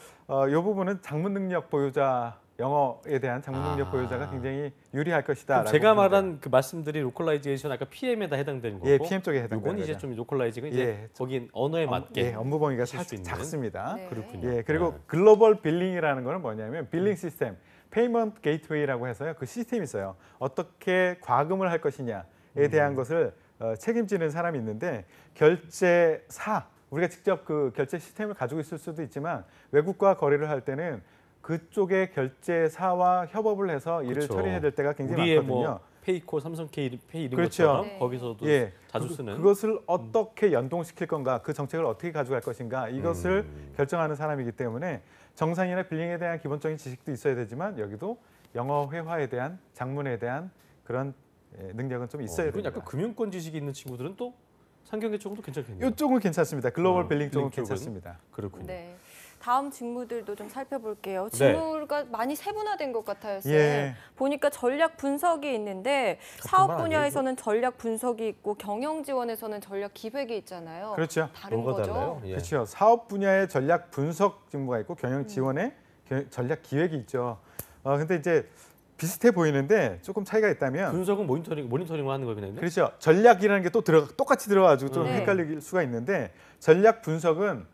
[SPEAKER 3] 이 부분은 장문 능력 보유자 영어에 대한 장문 능력 보유자가 굉장히 유리할 것이다.
[SPEAKER 1] 그럼 제가 말한 그 말씀들이 로컬라이제이션 아까 PM에다 해당되는 거고.
[SPEAKER 3] 예, PM 쪽에 해당되는
[SPEAKER 1] 이건 이제
[SPEAKER 3] 거죠.
[SPEAKER 1] 좀 로컬라이징은 이제
[SPEAKER 3] 예.
[SPEAKER 1] 거긴 언어에 맞게.
[SPEAKER 3] 예, 업무 범위가
[SPEAKER 1] 하실 수
[SPEAKER 3] 살짝
[SPEAKER 1] 있는.
[SPEAKER 3] 작습니다.
[SPEAKER 2] 네.
[SPEAKER 1] 그렇군요.
[SPEAKER 3] 예, 그리고
[SPEAKER 1] 네.
[SPEAKER 3] 글로벌 빌링이라는 거는 뭐냐면 빌링 시스템, 페이먼트 게이트웨이라고 해서요. 그 시스템이 있어요. 어떻게 과금을 할 것이냐에 대한 것을 책임지는 사람이 있는데 결제사, 우리가 직접 그 결제 시스템을 가지고 있을 수도 있지만 외국과 거래를 할 때는 그쪽의 결제사와 협업을 해서 일을
[SPEAKER 1] 그렇죠.
[SPEAKER 3] 처리해야 될 때가 굉장히
[SPEAKER 1] 우리의
[SPEAKER 3] 많거든요.
[SPEAKER 1] 뭐 페이코, 삼성페이 이런
[SPEAKER 3] 그렇죠.
[SPEAKER 1] 것처럼
[SPEAKER 2] 네.
[SPEAKER 1] 거기서도
[SPEAKER 3] 예,
[SPEAKER 1] 자주 쓰는.
[SPEAKER 3] 그것을 어떻게 연동시킬 건가, 그 정책을 어떻게 가져갈 것인가 이것을
[SPEAKER 1] 음.
[SPEAKER 3] 결정하는 사람이기 때문에 정상이나 빌링에 대한 기본적인 지식도 있어야 되지만 여기도 영어 회화에 대한 장문에 대한 그런 능력은 좀 있어야
[SPEAKER 1] 이건
[SPEAKER 3] 됩니다.
[SPEAKER 1] 약간 금융권 지식이 있는 친구들은 또 상경계 쪽도 괜찮겠네요.
[SPEAKER 3] 이쪽은 괜찮습니다. 글로벌 빌링 쪽은
[SPEAKER 1] 빌링 쪽은?
[SPEAKER 3] 괜찮습니다.
[SPEAKER 1] 그렇군요.
[SPEAKER 2] 네. 다음 직무들도 좀 살펴볼게요.
[SPEAKER 1] 네.
[SPEAKER 2] 직무가 많이 세분화된 것 같아요. 쌤.
[SPEAKER 3] 예.
[SPEAKER 2] 보니까 전략 분석이 있는데
[SPEAKER 1] 같은
[SPEAKER 2] 사업
[SPEAKER 1] 말 아니에요,
[SPEAKER 2] 분야에서는 전략 분석이 있고 경영 지원에서는 전략 기획이 있잖아요.
[SPEAKER 3] 그렇죠.
[SPEAKER 2] 다른
[SPEAKER 1] 뭐가
[SPEAKER 2] 거죠?
[SPEAKER 1] 달라요? 예.
[SPEAKER 3] 그렇죠. 사업 분야의 전략 분석 직무가 있고 경영 지원의 전략 기획이 있죠. 근데 이제 비슷해 보이는데 조금 차이가 있다면
[SPEAKER 1] 분석은 모니터링만 하는 거겠네요.
[SPEAKER 3] 그렇죠. 전략이라는 게 또 똑같이 들어가지고 좀
[SPEAKER 2] 네.
[SPEAKER 3] 헷갈릴 수가 있는데 전략 분석은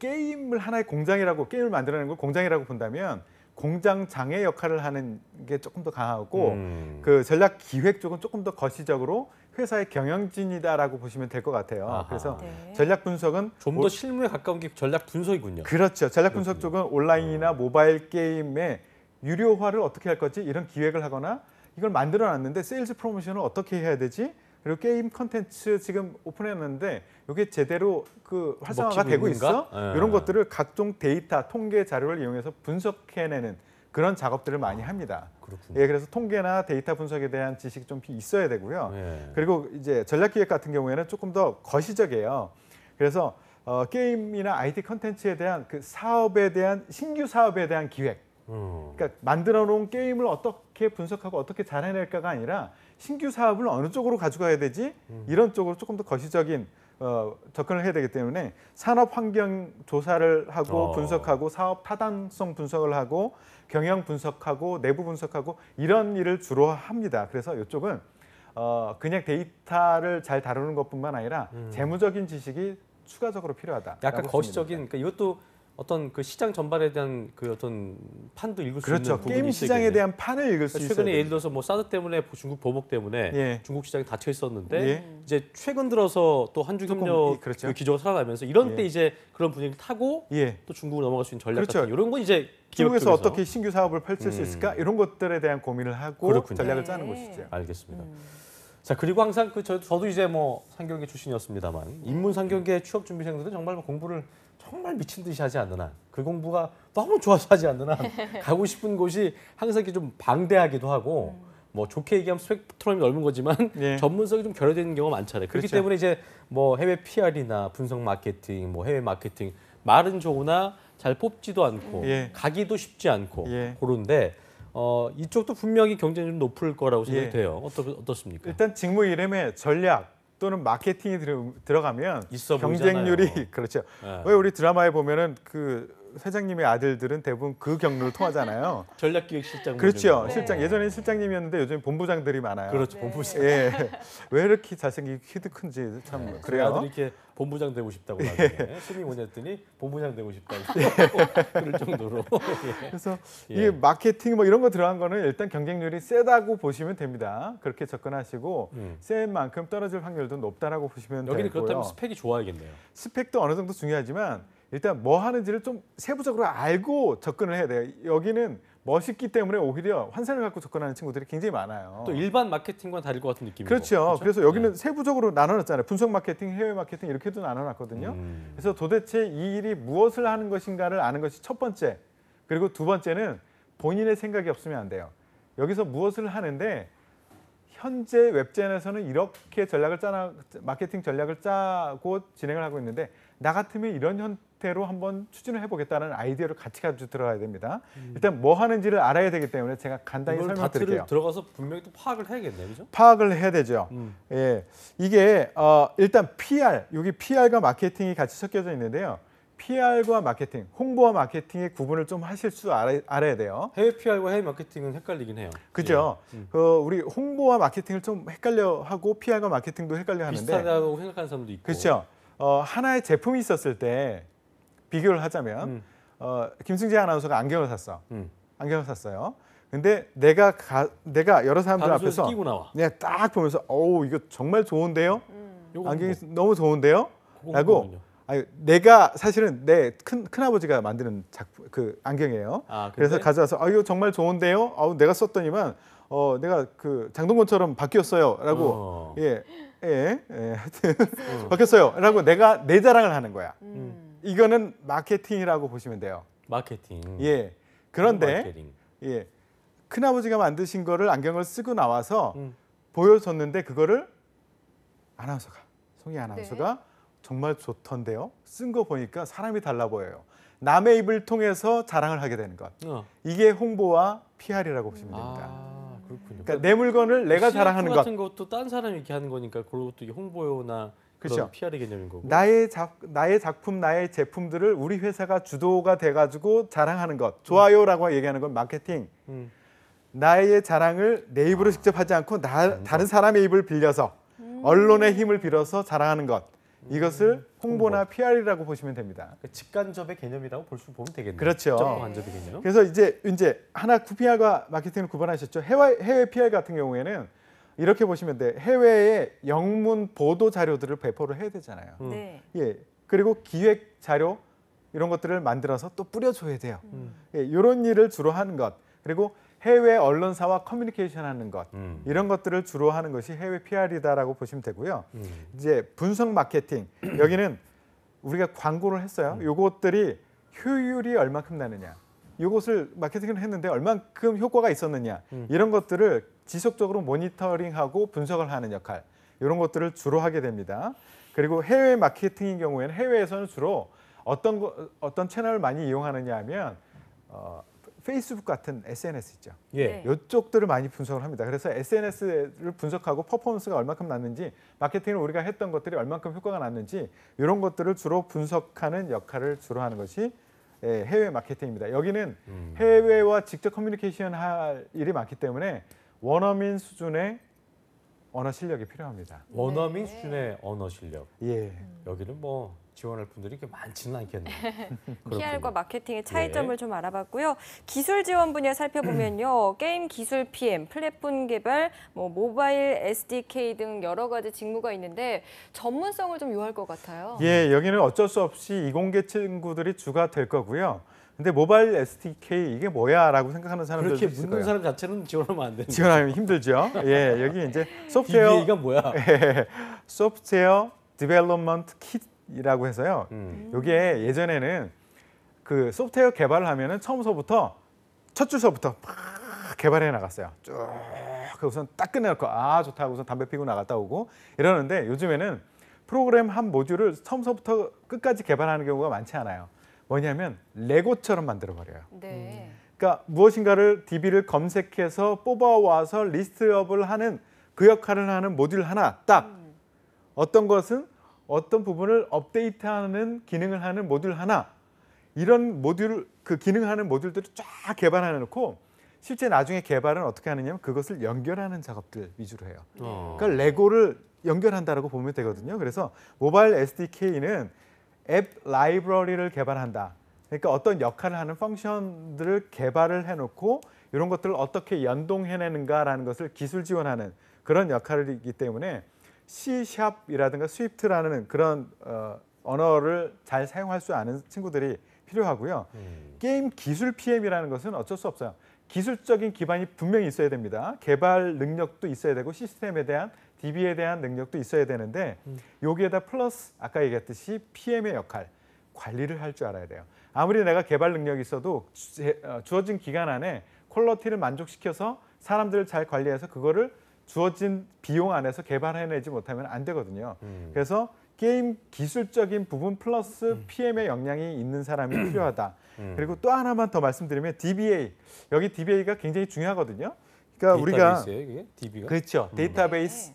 [SPEAKER 3] 게임을 하나의 공장이라고 게임을 만들어내는 걸 공장이라고 본다면 공장장의 역할을 하는 게 조금 더 강하고 그 전략 기획 쪽은 조금 더 거시적으로 회사의 경영진이다라고 보시면 될 것 같아요.
[SPEAKER 1] 아하.
[SPEAKER 3] 그래서
[SPEAKER 2] 네.
[SPEAKER 3] 전략 분석은
[SPEAKER 1] 좀 더 실무에 가까운 게 전략 분석이군요.
[SPEAKER 3] 그렇죠. 전략 분석 쪽은 온라인이나 모바일 게임의 유료화를 어떻게 할 거지 이런 기획을 하거나 이걸 만들어놨는데 세일즈 프로모션을 어떻게 해야 되지? 그리고 게임 컨텐츠 지금 오픈했는데 이게 제대로 그 활성화가
[SPEAKER 1] 먹히고
[SPEAKER 3] 되고
[SPEAKER 1] 있는가?
[SPEAKER 3] 있어?
[SPEAKER 1] 예.
[SPEAKER 3] 이런 것들을 각종 데이터, 통계 자료를 이용해서 분석해내는 그런 작업들을 많이 합니다.
[SPEAKER 1] 그렇군요.
[SPEAKER 3] 예, 그래서 통계나 데이터 분석에 대한 지식이 좀 있어야 되고요.
[SPEAKER 1] 예.
[SPEAKER 3] 그리고 이제 전략기획 같은 경우에는 조금 더 거시적이에요. 그래서 게임이나 IT 컨텐츠에 대한 그 사업에 대한 신규 사업에 대한 기획. 그러니까 만들어 놓은 게임을 어떻게 분석하고 어떻게 잘 해낼까가 아니라 신규 사업을 어느 쪽으로 가져가야 되지 이런 쪽으로 조금 더 거시적인 접근을 해야 되기 때문에 산업 환경 조사를 하고 분석하고 사업 타당성 분석을 하고 경영 분석하고 내부 분석하고 이런 일을 주로 합니다. 그래서 이쪽은 그냥 데이터를 잘 다루는 것뿐만 아니라 재무적인 지식이 추가적으로 필요하다.
[SPEAKER 1] 약간 거시적인 그러니까 이것도 어떤 그 시장 전반에 대한 그 어떤 판도 읽을 수
[SPEAKER 3] 그렇죠.
[SPEAKER 1] 있는 부분이
[SPEAKER 3] 게임 시장에
[SPEAKER 1] 있어야겠네요.
[SPEAKER 3] 대한 판을 읽을 수
[SPEAKER 1] 그러니까
[SPEAKER 3] 있어요.
[SPEAKER 1] 최근에 예를 들어서 뭐 사드 때문에 중국 보복 때문에
[SPEAKER 3] 예.
[SPEAKER 1] 중국 시장이 닫혀 있었는데
[SPEAKER 3] 예.
[SPEAKER 1] 이제 최근 들어서 또 한중협력
[SPEAKER 3] 그렇죠.
[SPEAKER 1] 그 기조가 살아나면서 이런 때
[SPEAKER 3] 예.
[SPEAKER 1] 이제 그런 분위기를 타고
[SPEAKER 3] 예.
[SPEAKER 1] 또 중국으로 넘어갈 수 있는 전략
[SPEAKER 3] 그렇죠.
[SPEAKER 1] 같은 이런 건 이제 기업
[SPEAKER 3] 중국에서
[SPEAKER 1] 쪽에서.
[SPEAKER 3] 어떻게 신규 사업을 펼칠 수 있을까 이런 것들에 대한 고민을 하고
[SPEAKER 1] 그렇군요.
[SPEAKER 3] 전략을
[SPEAKER 2] 네.
[SPEAKER 3] 짜는 것이죠.
[SPEAKER 1] 알겠습니다. 자 그리고 항상 그 저도 이제 뭐 상경계 출신이었습니다만 인문 상경계 취업 준비생들은 정말 공부를 정말 미친 듯이 하지 않는 한 그 공부가 너무 좋아서 하지 않는 한 가고 싶은 곳이 항상 이렇게 좀 방대하기도 하고 뭐 좋게 얘기하면 스펙트럼이 넓은 거지만
[SPEAKER 3] 예.
[SPEAKER 1] 전문성이 좀 결여되는 경우가 많잖아요. 그렇기
[SPEAKER 3] 그렇죠.
[SPEAKER 1] 때문에 이제 뭐 해외 PR이나 분석 마케팅, 뭐 해외 마케팅 말은 좋으나 잘 뽑지도 않고
[SPEAKER 3] 예.
[SPEAKER 1] 가기도 쉽지 않고
[SPEAKER 3] 예.
[SPEAKER 1] 그런데 이쪽도 분명히 경쟁이 좀 높을 거라고 생각이
[SPEAKER 3] 예.
[SPEAKER 1] 돼요. 어떻습니까?
[SPEAKER 3] 일단 직무 이름에 전략 또는 마케팅이 들어가면
[SPEAKER 1] 있어
[SPEAKER 3] 경쟁률이
[SPEAKER 1] 보이잖아요.
[SPEAKER 3] 그렇죠.
[SPEAKER 1] 예.
[SPEAKER 3] 왜 우리 드라마에 보면은 그 회장님의 아들들은 대부분 그 경로를 통하잖아요.
[SPEAKER 1] 전략기획실장.
[SPEAKER 3] 그렇죠.
[SPEAKER 2] 네.
[SPEAKER 3] 실장 예전에 실장님이었는데 요즘 본부장들이 많아요.
[SPEAKER 1] 그렇죠.
[SPEAKER 2] 네.
[SPEAKER 1] 본부장.
[SPEAKER 3] 예. 왜 이렇게 잘생기고 키도 큰지 참
[SPEAKER 1] 저희
[SPEAKER 3] 그래요.
[SPEAKER 1] 아들이 이렇게 본부장 되고 싶다고 나중에 수능이 뭐냐더니 본부장 되고 싶다고 그럴 정도로. 예.
[SPEAKER 3] 그래서
[SPEAKER 1] 예.
[SPEAKER 3] 이게 마케팅 뭐 이런 거 들어간 거는 일단 경쟁률이 세다고 보시면 됩니다. 그렇게 접근하시고 센 만큼 떨어질 확률도 높다라고 보시면
[SPEAKER 1] 여기는
[SPEAKER 3] 되고요.
[SPEAKER 1] 그렇다면 스펙이 좋아야겠네요.
[SPEAKER 3] 스펙도 어느 정도 중요하지만 일단 뭐 하는지를 좀 세부적으로 알고 접근을 해야 돼요. 여기는 멋있기 때문에 오히려 환상을 갖고 접근하는 친구들이 굉장히 많아요.
[SPEAKER 1] 또 일반 마케팅과는 다를 것 같은 느낌이고.
[SPEAKER 3] 그렇죠. 그래서 여기는 세부적으로 나눠놨잖아요. 분석 마케팅, 해외 마케팅 이렇게도 나눠놨거든요. 그래서 도대체 이 일이 무엇을 하는 것인가를 아는 것이 첫 번째. 그리고 두 번째는 본인의 생각이 없으면 안 돼요. 여기서 무엇을 하는데 현재 웹젠에서는 이렇게 마케팅 전략을 짜고 진행을 하고 있는데 나 같으면 이런 형태로 한번 추진을 해보겠다는 아이디어를 같이 가지고 들어가야 됩니다. 일단 뭐 하는지를 알아야 되기 때문에 제가 간단히
[SPEAKER 1] 이걸
[SPEAKER 3] 설명드릴게요.
[SPEAKER 1] 다트를 들어가서 분명히 또 파악을 해야겠네요, 그죠?
[SPEAKER 3] 파악을 해야 되죠. 예, 이게 일단 PR, 여기 PR과 마케팅이 같이 섞여져 있는데요. PR과 마케팅, 홍보와 마케팅의 구분을 좀 하실 줄 알아야 돼요.
[SPEAKER 1] 해외 PR과 해외 마케팅은 헷갈리긴 해요.
[SPEAKER 3] 그죠? 우리 홍보와 마케팅을 좀 헷갈려 하고 PR과 마케팅도 헷갈려
[SPEAKER 1] 예.
[SPEAKER 3] 하는데
[SPEAKER 1] 비슷하다고 생각하는 사람도 있고.
[SPEAKER 3] 그렇죠. 하나의 제품이 있었을 때 비교를 하자면 김승재 아나운서가 안경을 샀어. 안경을 샀어요. 근데 내가 여러 사람들
[SPEAKER 1] 방송에서
[SPEAKER 3] 앞에서
[SPEAKER 1] 끼고 나와.
[SPEAKER 3] 내가 딱 보면서 이거 정말 좋은데요?
[SPEAKER 1] 요거
[SPEAKER 3] 안경이
[SPEAKER 1] 뭐,
[SPEAKER 3] 너무 좋은데요?
[SPEAKER 1] 그거
[SPEAKER 3] 라고
[SPEAKER 1] 홍보군요.
[SPEAKER 3] 내가 사실은 내 큰아버지가 만드는 그 안경이에요.
[SPEAKER 1] 아, 근데?
[SPEAKER 3] 그래서 가져와서 이거 정말 좋은데요? 내가 썼더니만 내가 그 장동건처럼 바뀌었어요.라고 하여튼 바뀌었어요.라고 내가 내 자랑을 하는 거야. 이거는 마케팅이라고 보시면 돼요.
[SPEAKER 1] 마케팅.
[SPEAKER 3] 예. 그런데
[SPEAKER 1] 마케팅.
[SPEAKER 3] 예. 큰아버지가 만드신 거를 안경을 쓰고 나와서 보여줬는데 그거를 송희 아나운서가 정말 좋던데요. 쓴 거 보니까 사람이 달라 보여요. 남의 입을 통해서 자랑을 하게 되는 것. 이게 홍보와 PR이라고 보시면 됩니다.
[SPEAKER 1] 아, 그렇군요.
[SPEAKER 3] 그러니까 내 물건을 내가
[SPEAKER 1] CF
[SPEAKER 3] 자랑하는 것.
[SPEAKER 1] 같은 것도 딴 사람이 이렇게 하는 거니까 그것도 홍보나
[SPEAKER 3] 그렇죠.
[SPEAKER 1] 그런 PR의 개념인 거고.
[SPEAKER 3] 나의 작품, 나의 제품들을 우리 회사가 주도가 돼가지고 자랑하는 것. 좋아요라고 얘기하는 건 마케팅. 나의 자랑을 내 입으로 직접 하지 않고 다른 사람의 입을 빌려서 언론의 힘을 빌어서 자랑하는 것. 이것을 홍보나 PR이라고 보시면 됩니다.
[SPEAKER 1] 직간접의 개념이라고 보면 되겠네요.
[SPEAKER 3] 그렇죠.
[SPEAKER 1] 직접 간접의 개념.
[SPEAKER 3] 그래서 이제 하나 PR과 마케팅을 구분하셨죠. 해외 PR 같은 경우에는 이렇게 보시면 돼. 해외에 영문 보도 자료들을 배포를 해야 되잖아요.
[SPEAKER 2] 네.
[SPEAKER 3] 예. 그리고 기획 자료 이런 것들을 만들어서 또 뿌려줘야 돼요. 예, 이런 일을 주로 하는 것. 그리고 해외 언론사와 커뮤니케이션 하는 것. 이런 것들을 주로 하는 것이 해외 PR이다라고 보시면 되고요. 이제 분석 마케팅. 여기는 우리가 광고를 했어요. 요것들이 효율이 얼마큼 나느냐. 요것을 마케팅을 했는데 얼만큼 효과가 있었느냐. 이런 것들을 지속적으로 모니터링하고 분석을 하는 역할. 이런 것들을 주로 하게 됩니다. 그리고 해외 마케팅인 경우에는 해외에서는 주로 어떤 채널을 많이 이용하느냐 하면 페이스북 같은 SNS 있죠.
[SPEAKER 1] 예.
[SPEAKER 3] 이쪽들을 많이 분석을 합니다. 그래서 SNS를 분석하고 퍼포먼스가 얼마큼 났는지, 마케팅을 우리가 했던 것들이 얼마큼 효과가 났는지 이런 것들을 주로 분석하는 역할을 주로 하는 것이 해외 마케팅입니다. 여기는 해외와 직접 커뮤니케이션 할 일이 많기 때문에 원어민 수준의 언어 실력이 필요합니다.
[SPEAKER 1] 원어민 수준의 언어 실력.
[SPEAKER 3] 예.
[SPEAKER 1] 여기는 뭐 지원할 분들이 그렇게 많지는 않겠네요.
[SPEAKER 2] PR과 마케팅의 차이점을 좀 알아봤고요. 기술 지원 분야 살펴보면요. 게임 기술 PM, 플랫폼 개발, 모바일 SDK 등 여러 가지 직무가 있는데 전문성을 좀 요할 것 같아요.
[SPEAKER 3] 예, 여기는 어쩔 수 없이 이공계 친구들이 주가 될 거고요. 근데 모바일 SDK 이게 뭐야라고 생각하는 사람들도
[SPEAKER 1] 그렇게
[SPEAKER 3] 있을
[SPEAKER 1] 묻는
[SPEAKER 3] 거예요.
[SPEAKER 1] 사람 자체는 지원하면 안 되는
[SPEAKER 3] 지원하면 힘들죠. 예, 여기 이제 소프트웨어
[SPEAKER 1] DBA가 뭐야?
[SPEAKER 3] 소프트웨어 디벨롭먼트 킷이라고 해서요. 이게 예전에는 그 소프트웨어 개발을 하면은 처음서부터 첫 줄서부터 막 개발해 나갔어요. 쭉 우선 딱 끝내놓고 좋다 하고서 담배 피고 나갔다 오고 이러는데 요즘에는 프로그램 한 모듈을 처음서부터 끝까지 개발하는 경우가 많지 않아요. 뭐냐면 레고처럼 만들어 버려요.
[SPEAKER 2] 네.
[SPEAKER 3] 그러니까 무엇인가를 DB를 검색해서 뽑아와서 리스트업을 하는 그 역할을 하는 모듈 하나 딱. 어떤 것은 어떤 부분을 업데이트하는 기능을 하는 모듈 하나. 이런 모듈 그 기능하는 모듈들을 쫙 개발해 놓고 실제 나중에 개발은 어떻게 하느냐면 그것을 연결하는 작업들 위주로 해요. 그러니까 레고를 연결한다라고 보면 되거든요. 그래서 모바일 SDK는 앱 라이브러리를 개발한다. 그러니까 어떤 역할을 하는 펑션들을 개발을 해놓고 이런 것들을 어떻게 연동해내는가라는 것을 기술 지원하는 그런 역할이기 때문에 C#이라든가 스위프트라는 그런 언어를 잘 사용할 수 아는 친구들이 필요하고요. 게임 기술 PM이라는 것은 어쩔 수 없어요. 기술적인 기반이 분명히 있어야 됩니다. 개발 능력도 있어야 되고 시스템에 대한 DB에 대한 능력도 있어야 되는데 여기에다 플러스 아까 얘기했듯이 PM의 역할, 관리를 할 줄 알아야 돼요. 아무리 내가 개발 능력이 있어도 주어진 기간 안에 퀄리티를 만족시켜서 사람들을 잘 관리해서 그거를 주어진 비용 안에서 개발해내지 못하면 안 되거든요. 그래서 게임 기술적인 부분 플러스 PM의 역량이 있는 사람이 필요하다. 그리고 또 하나만 더 말씀드리면 DBA. 여기 DBA가 굉장히 중요하거든요. 그러니까 우리가
[SPEAKER 1] 이게 DB가
[SPEAKER 3] 그렇죠. 데이터베이스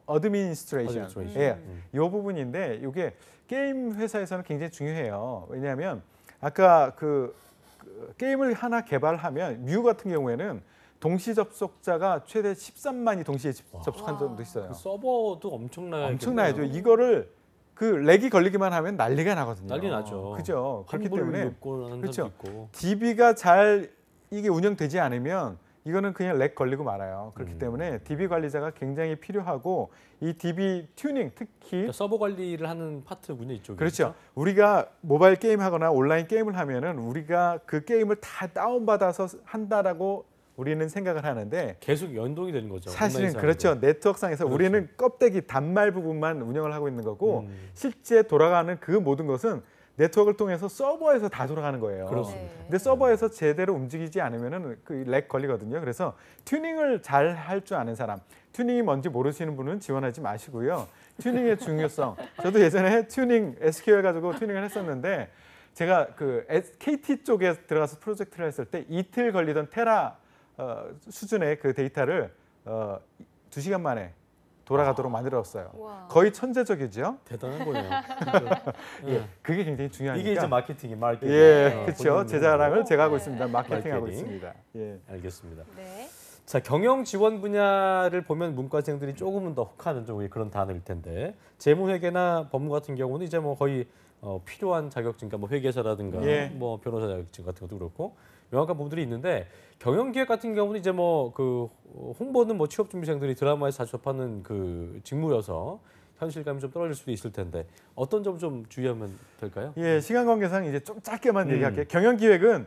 [SPEAKER 3] 어드미니스트레이션. 예. 이 부분인데 이게 게임 회사에서는 굉장히 중요해요. 왜냐하면 아까 그 게임을 하나 개발하면 뮤 같은 경우에는 동시 접속자가 최대 13만이 동시에 접속한 적도 있어요.
[SPEAKER 1] 그 서버도
[SPEAKER 3] 엄청나죠. 이거를 그 렉이 걸리기만 하면 난리가 나거든요.
[SPEAKER 1] 난리 나죠.
[SPEAKER 3] 그죠. 그렇기 때문에
[SPEAKER 1] 그렇죠. 있고.
[SPEAKER 3] DB가 잘 이게 운영되지 않으면 이거는 그냥 렉 걸리고 말아요. 그렇기 때문에 DB 관리자가 굉장히 필요하고 이 DB 튜닝 특히
[SPEAKER 1] 그러니까 서버 관리를 하는 파트군요, 이쪽이.
[SPEAKER 3] 그렇죠. 우리가 모바일 게임 하거나 온라인 게임을 하면은 우리가 그 게임을 다 다운받아서 한다라고 우리는 생각을 하는데
[SPEAKER 1] 계속 연동이 되는 거죠.
[SPEAKER 3] 사실은
[SPEAKER 1] 온라인
[SPEAKER 3] 그렇죠.
[SPEAKER 1] 사람들.
[SPEAKER 3] 네트워크상에서
[SPEAKER 1] 그렇죠.
[SPEAKER 3] 우리는 껍데기 단말 부분만 운영을 하고 있는 거고 실제 돌아가는 그 모든 것은 네트워크를 통해서 서버에서 다 돌아가는 거예요.
[SPEAKER 1] 그렇습니다.
[SPEAKER 3] 근데 서버에서 제대로 움직이지 않으면은 그 렉 걸리거든요. 그래서 튜닝을 잘 할 줄 아는 사람, 튜닝이 뭔지 모르시는 분은 지원하지 마시고요. 튜닝의 중요성. 저도 예전에 튜닝 SQL 가지고 튜닝을 했었는데 제가 그 KT 쪽에 들어가서 프로젝트를 했을 때 이틀 걸리던 테라 수준의 그 데이터를 2시간 만에 돌아가도록 만들었어요.
[SPEAKER 2] 와.
[SPEAKER 3] 거의 천재적이죠.
[SPEAKER 1] 대단한 거네요.
[SPEAKER 3] 예, 그게 굉장히 중요하니까.
[SPEAKER 1] 이게 이제 마케팅이 마케팅.
[SPEAKER 3] 예, 그렇죠. 제 자랑을 제가 하고 있습니다. 마케팅하고
[SPEAKER 1] 마케팅.
[SPEAKER 3] 있습니다. 예.
[SPEAKER 1] 알겠습니다.
[SPEAKER 2] 네.
[SPEAKER 1] 자, 경영 지원 분야를 보면 문과생들이 조금은 더 혹하는 좀 그런 단어일 텐데 재무회계나 법무 같은 경우는 이제 뭐 거의 필요한 자격증, 그러니까 뭐 회계사라든가
[SPEAKER 3] 예.
[SPEAKER 1] 뭐 변호사 자격증 같은 것도 그렇고 명확한 부분들이 있는데 경영기획 같은 경우는 이제 뭐 그 홍보는 뭐 취업 준비생들이 드라마에서 자주 접하는 그 직무여서 현실감이 좀 떨어질 수도 있을 텐데 어떤 점 좀 주의하면 될까요?
[SPEAKER 3] 예, 시간 관계상 이제 좀 짧게만 얘기할게요. 경영 기획은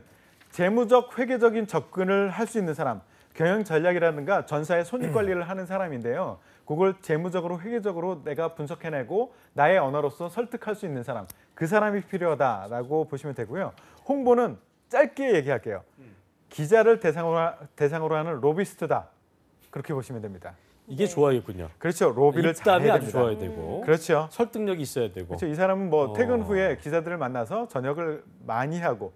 [SPEAKER 3] 재무적 회계적인 접근을 할 수 있는 사람, 경영 전략이라든가 전사의 손익 관리를 하는 사람인데요. 그걸 재무적으로 회계적으로 내가 분석해내고 나의 언어로서 설득할 수 있는 사람, 그 사람이 필요하다라고 보시면 되고요. 홍보는 짧게 얘기할게요. 기자를 대상으로 하는 로비스트다. 그렇게 보시면 됩니다.
[SPEAKER 1] 이게 좋아야겠군요.
[SPEAKER 3] 그렇죠. 로비를 잘
[SPEAKER 1] 입담이
[SPEAKER 3] 해야
[SPEAKER 1] 아주
[SPEAKER 3] 됩니다.
[SPEAKER 1] 좋아야 되고
[SPEAKER 3] 그렇죠.
[SPEAKER 1] 설득력이 있어야 되고.
[SPEAKER 3] 그렇죠. 이 사람은 뭐 퇴근 후에 기자들을 만나서 저녁을 많이 하고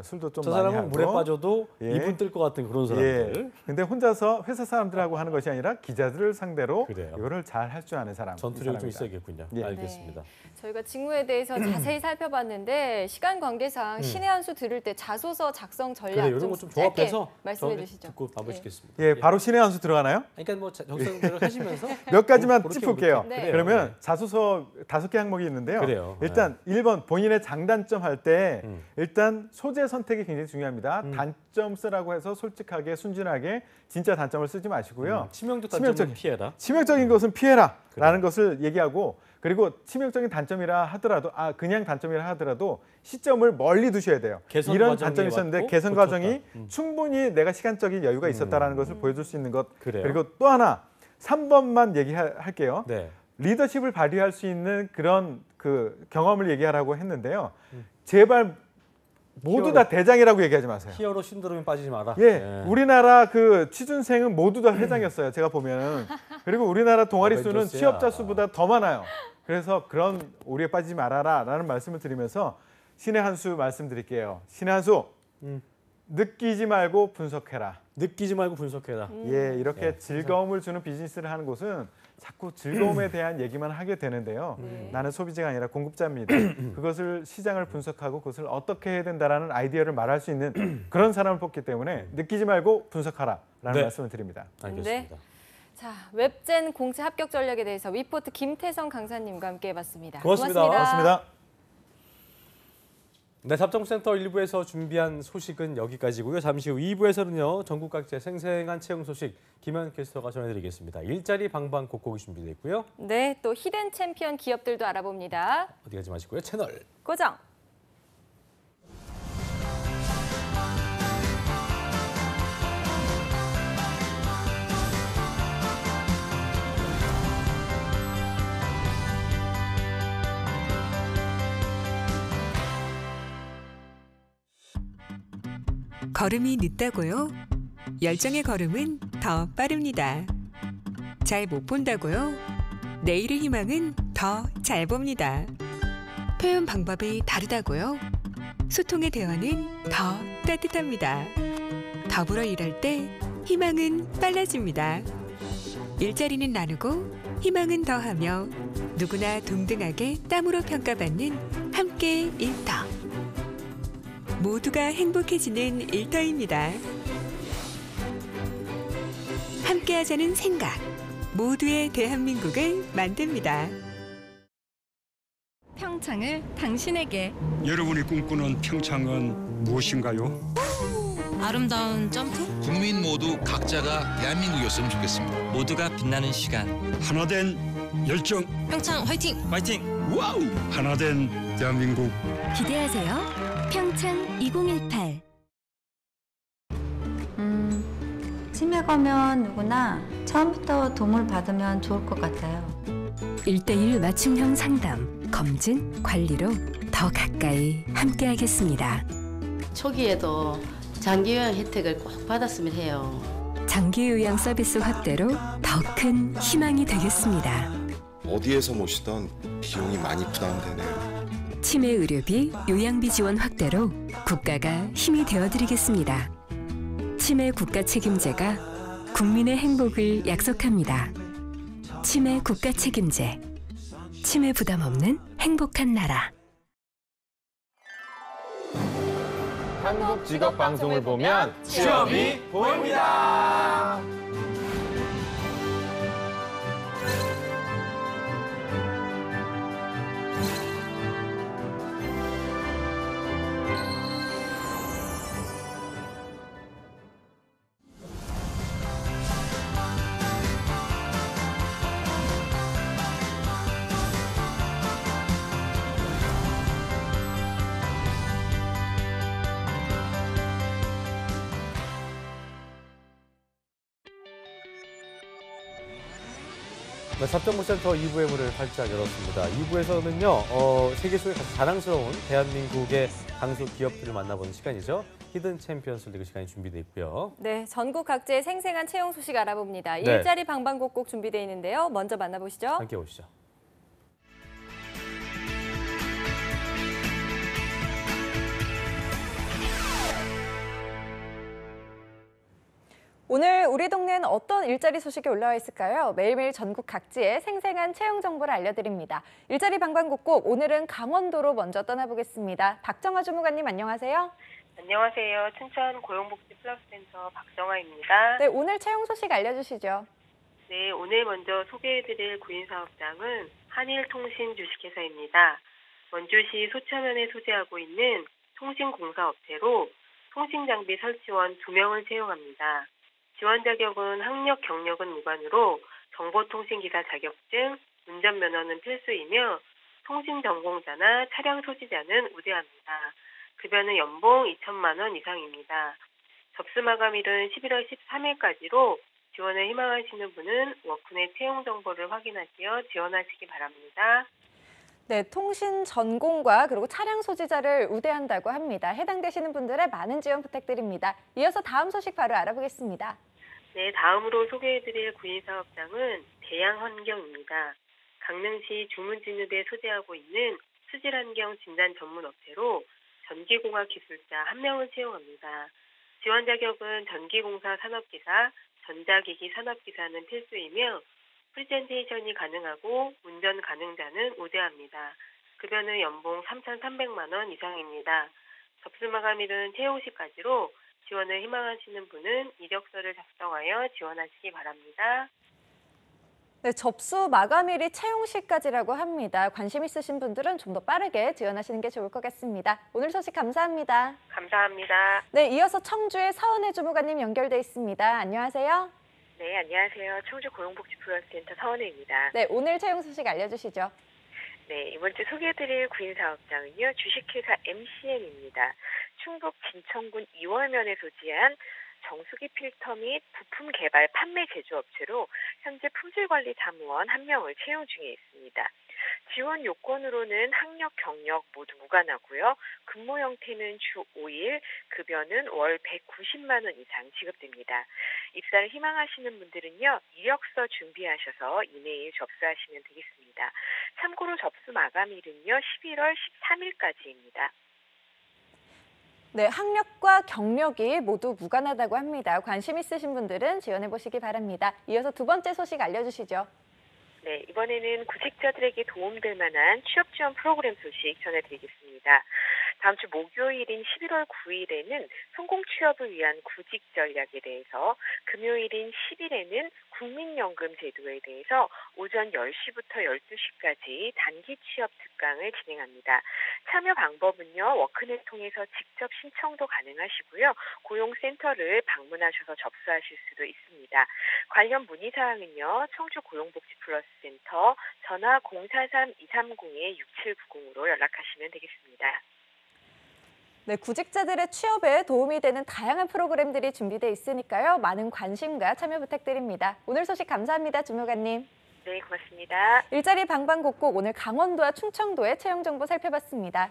[SPEAKER 3] 술도 좀
[SPEAKER 1] 저
[SPEAKER 3] 많이
[SPEAKER 1] 사람은
[SPEAKER 3] 하고
[SPEAKER 1] 물에 빠져도
[SPEAKER 3] 예.
[SPEAKER 1] 이분 뜰 것 같은 그런 사람들.
[SPEAKER 3] 예. 근데 혼자서 회사 사람들하고 하는 것이 아니라 기자들을 상대로
[SPEAKER 1] 그래요.
[SPEAKER 3] 이거를 잘 할 줄 아는 사람.
[SPEAKER 1] 전투력이 좀
[SPEAKER 3] 이 사람이다.
[SPEAKER 1] 있어야겠군요.
[SPEAKER 3] 예.
[SPEAKER 1] 알겠습니다.
[SPEAKER 2] 저희가 직무에 대해서 자세히 살펴봤는데 시간 관계상 신의 한 수 들을 때 자소서 작성 전략
[SPEAKER 1] 그래 이런
[SPEAKER 2] 좀
[SPEAKER 1] 거 좀
[SPEAKER 2] 짧게
[SPEAKER 1] 조합해서
[SPEAKER 2] 말씀해
[SPEAKER 1] 저희
[SPEAKER 2] 주시죠.
[SPEAKER 1] 듣고 마무리
[SPEAKER 2] 네.
[SPEAKER 1] 짓겠습니다.
[SPEAKER 3] 예, 바로 신의 한 수 들어가나요?
[SPEAKER 1] 그러니까 뭐 적성대로 하시면서
[SPEAKER 3] 몇 가지만
[SPEAKER 1] 그렇게
[SPEAKER 3] 짚을게요.
[SPEAKER 1] 그렇게.
[SPEAKER 2] 네.
[SPEAKER 1] 그래요.
[SPEAKER 3] 그러면 자소서 5개 항목이 있는데요.
[SPEAKER 1] 그래요.
[SPEAKER 3] 일단 1번 본인의 장단점 할 때
[SPEAKER 1] 음.
[SPEAKER 3] 일단 소재 선택이 굉장히 중요합니다. 단점 쓰라고 해서 솔직하게 순진하게 진짜 단점을 쓰지 마시고요.
[SPEAKER 1] 치명적 단점은
[SPEAKER 3] 치명적인-
[SPEAKER 1] 피해라.
[SPEAKER 3] 치명적인 것은 피해라라는
[SPEAKER 1] 그래요.
[SPEAKER 3] 것을 얘기하고 그리고 치명적인 단점이라 하더라도 그냥 단점이라 하더라도 시점을 멀리 두셔야 돼요.
[SPEAKER 1] 개선
[SPEAKER 3] 이런
[SPEAKER 1] 과정이
[SPEAKER 3] 단점이 있었는데
[SPEAKER 1] 왔고
[SPEAKER 3] 개선
[SPEAKER 1] 고쳤다.
[SPEAKER 3] 과정이 충분히 내가 시간적인 여유가 있었다라는 것을 보여줄 수 있는 것.
[SPEAKER 1] 그래요.
[SPEAKER 3] 그리고 또 하나 3번만 얘기할게요.
[SPEAKER 1] 네.
[SPEAKER 3] 리더십을 발휘할 수 있는 그런 그 경험을 얘기하라고 했는데요. 제발 모두 다 대장이라고 얘기하지 마세요.
[SPEAKER 1] 히어로 신드롬에 빠지지 마라.
[SPEAKER 3] 예,
[SPEAKER 1] 네.
[SPEAKER 3] 우리나라 그 취준생은 모두 다 회장이었어요. 제가 보면. 그리고 우리나라 동아리 수는
[SPEAKER 1] 어벤져스야.
[SPEAKER 3] 취업자 수보다 더 많아요. 그래서 그런 오류에 빠지지 말아라라는 말씀을 드리면서 신의 한 수 말씀드릴게요. 신의 한 수. 느끼지 말고 분석해라.
[SPEAKER 1] 느끼지 말고 분석해라.
[SPEAKER 3] 예, 이렇게
[SPEAKER 1] 예,
[SPEAKER 3] 즐거움을 주는 비즈니스를 하는 곳은 자꾸 즐거움에 대한 얘기만 하게 되는데요. 나는 소비자가 아니라 공급자입니다. 그것을 시장을 분석하고 그것을 어떻게 해야 된다라는 아이디어를 말할 수 있는 그런 사람을 뽑기 때문에 느끼지 말고 분석하라라는
[SPEAKER 1] 네.
[SPEAKER 3] 말씀을 드립니다.
[SPEAKER 1] 알겠습니다.
[SPEAKER 2] 자, 웹젠 공채 합격 전략에 대해서 위포트 김태성 강사님과 함께 해봤습니다.
[SPEAKER 1] 고맙습니다.
[SPEAKER 3] 고맙습니다.
[SPEAKER 1] 네, 잡정센터 1부에서 준비한 소식은 여기까지고요. 잠시 후 2부에서는요. 전국 각지의 생생한 채용 소식 김현 캐스터가 전해드리겠습니다. 일자리 방방곡곡이 준비되어 있고요.
[SPEAKER 2] 네, 또 히든 챔피언 기업들도 알아봅니다.
[SPEAKER 1] 어디 가지 마시고요. 채널
[SPEAKER 2] 고정.
[SPEAKER 5] 걸음이 늦다고요? 열정의 걸음은 더 빠릅니다. 잘 못 본다고요? 내일의 희망은 더 잘 봅니다. 표현 방법이 다르다고요? 소통의 대화는 더 따뜻합니다. 더불어 일할 때 희망은 빨라집니다. 일자리는 나누고 희망은 더하며 누구나 동등하게 땀으로 평가받는 함께 일터. 모두가 행복해지는 일터입니다. 함께하자는 생각, 모두의 대한민국을 만듭니다.
[SPEAKER 6] 평창을 당신에게.
[SPEAKER 7] 여러분이 꿈꾸는 평창은 무엇인가요?
[SPEAKER 6] 아름다운 점프?
[SPEAKER 8] 국민 모두 각자가 대한민국이었으면 좋겠습니다.
[SPEAKER 9] 모두가 빛나는 시간.
[SPEAKER 7] 하나된 열정.
[SPEAKER 6] 평창 화이팅!
[SPEAKER 9] 파이팅!
[SPEAKER 7] 와우! 하나된 대한민국.
[SPEAKER 6] 기대하세요. 평창 2018.
[SPEAKER 10] 치매가면 누구나 처음부터 도움을 받으면 좋을 것 같아요.
[SPEAKER 5] 1:1 맞춤형 상담, 검진, 관리로 더 가까이 함께하겠습니다.
[SPEAKER 11] 초기에도 장기요양 혜택을 꼭 받았으면 해요.
[SPEAKER 5] 장기요양 서비스 확대로 더 큰 희망이 되겠습니다.
[SPEAKER 12] 어디에서 모시던 비용이 많이 부담되네요.
[SPEAKER 5] 치매 의료비, 요양비 지원 확대로 국가가 힘이 되어드리겠습니다. 치매 국가 책임제가 국민의 행복을 약속합니다. 치매 국가 책임제. 치매 부담 없는 행복한 나라.
[SPEAKER 1] 한국 직업 방송을 보면 취업이 보입니다. 네, 잡정무센터 2부의 문을 활짝 열었습니다. 2부에서는요, 세계 속에 가장 자랑스러운 대한민국의 강소 기업들을 만나보는 시간이죠. 히든 챔피언스 리그 시간이 준비되어 있고요.
[SPEAKER 2] 네, 전국 각지의 생생한 채용 소식 알아봅니다.
[SPEAKER 1] 네.
[SPEAKER 2] 일자리 방방곡곡 준비되어 있는데요. 먼저 만나보시죠.
[SPEAKER 1] 함께 오시죠.
[SPEAKER 4] 오늘 우리 동네엔 어떤 일자리 소식이 올라와 있을까요? 매일매일 전국 각지의 생생한 채용 정보를 알려드립니다. 일자리 방방곡곡, 오늘은 강원도로 먼저 떠나보겠습니다. 박정아 주무관님 안녕하세요.
[SPEAKER 13] 안녕하세요. 춘천 고용복지 플러스센터 박정아입니다.
[SPEAKER 4] 네, 오늘 채용 소식 알려주시죠.
[SPEAKER 13] 네, 오늘 먼저 소개해드릴 구인사업장은 한일통신 주식회사입니다. 원주시 소천면에 소재하고 있는 통신공사업체로 통신장비 설치원 2명을 채용합니다. 지원 자격은 학력, 경력은 무관으로 정보통신기사 자격증, 운전면허는 필수이며 통신전공자나 차량 소지자는 우대합니다. 급여는 연봉 2천만 원 이상입니다. 접수 마감일은 11월 13일까지로 지원을 희망하시는 분은 워크넷 채용 정보를 확인하시어 지원하시기 바랍니다.
[SPEAKER 4] 네, 통신 전공과 그리고 차량 소지자를 우대한다고 합니다. 해당되시는 분들의 많은 지원 부탁드립니다. 이어서 다음 소식 바로 알아보겠습니다.
[SPEAKER 13] 네, 다음으로 소개해드릴 구인사업장은 대양환경입니다. 강릉시 주문진읍에 소재하고 있는 수질환경 진단 전문업체로 전기공학 기술자 1명을 채용합니다. 지원 자격은 전기공사 산업기사, 전자기기 산업기사는 필수이며 프리젠테이션이 가능하고 운전 가능자는 우대합니다. 급여는 연봉 3,300만 원 이상입니다. 접수 마감일은 채용 시까지로 지원을 희망하시는 분은 이력서를 작성하여 지원하시기 바랍니다.
[SPEAKER 4] 네, 접수 마감일이 채용 시까지라고 합니다. 관심 있으신 분들은 좀 더 빠르게 지원하시는 게 좋을 것 같습니다. 오늘 소식 감사합니다.
[SPEAKER 13] 감사합니다.
[SPEAKER 4] 네, 이어서 청주의 서은혜 주무관님 연결돼 있습니다. 안녕하세요.
[SPEAKER 9] 네, 안녕하세요. 청주 고용복지플러스센터 서은혜입니다.
[SPEAKER 4] 네, 오늘 채용 소식 알려주시죠.
[SPEAKER 9] 네, 이번 주 소개해드릴 구인사업장은요, 주식회사 MCN입니다. 충북 진천군 이월면에 소지한 정수기 필터 및 부품 개발 판매 제조업체로 현재 품질관리 사무원 1명을 채용 중에 있습니다. 지원 요건으로는 학력, 경력 모두 무관하고요. 근무 형태는 주 5일, 급여는 월 190만 원 이상 지급됩니다. 입사를 희망하시는 분들은요, 이력서 준비하셔서 이메일 접수하시면 되겠습니다. 참고로 접수 마감일은요, 11월 13일까지입니다.
[SPEAKER 4] 네, 학력과 경력이 모두 무관하다고 합니다. 관심 있으신 분들은 지원해보시기 바랍니다. 이어서 두 번째 소식 알려주시죠.
[SPEAKER 9] 네, 이번에는 구직자들에게 도움될 만한 취업 지원 프로그램 소식 전해드리겠습니다. 다음 주 목요일인 11월 9일에는 성공 취업을 위한 구직 전략에 대해서, 금요일인 10일에는 국민연금 제도에 대해서 오전 10시부터 12시까지 단기 취업 특강을 진행합니다. 참여 방법은요, 워크넷 통해서 직접 신청도 가능하시고요. 고용센터를 방문하셔서 접수하실 수도 있습니다. 관련 문의사항은요, 청주 고용복지플러스센터 전화 043-230-6790으로 연락하시면 되겠습니다.
[SPEAKER 4] 네, 구직자들의 취업에 도움이 되는 다양한 프로그램들이 준비되어 있으니까요. 많은 관심과 참여 부탁드립니다. 오늘 소식 감사합니다, 주무관님.
[SPEAKER 9] 네, 고맙습니다.
[SPEAKER 4] 일자리 방방곡곡 오늘 강원도와 충청도의 채용 정보 살펴봤습니다.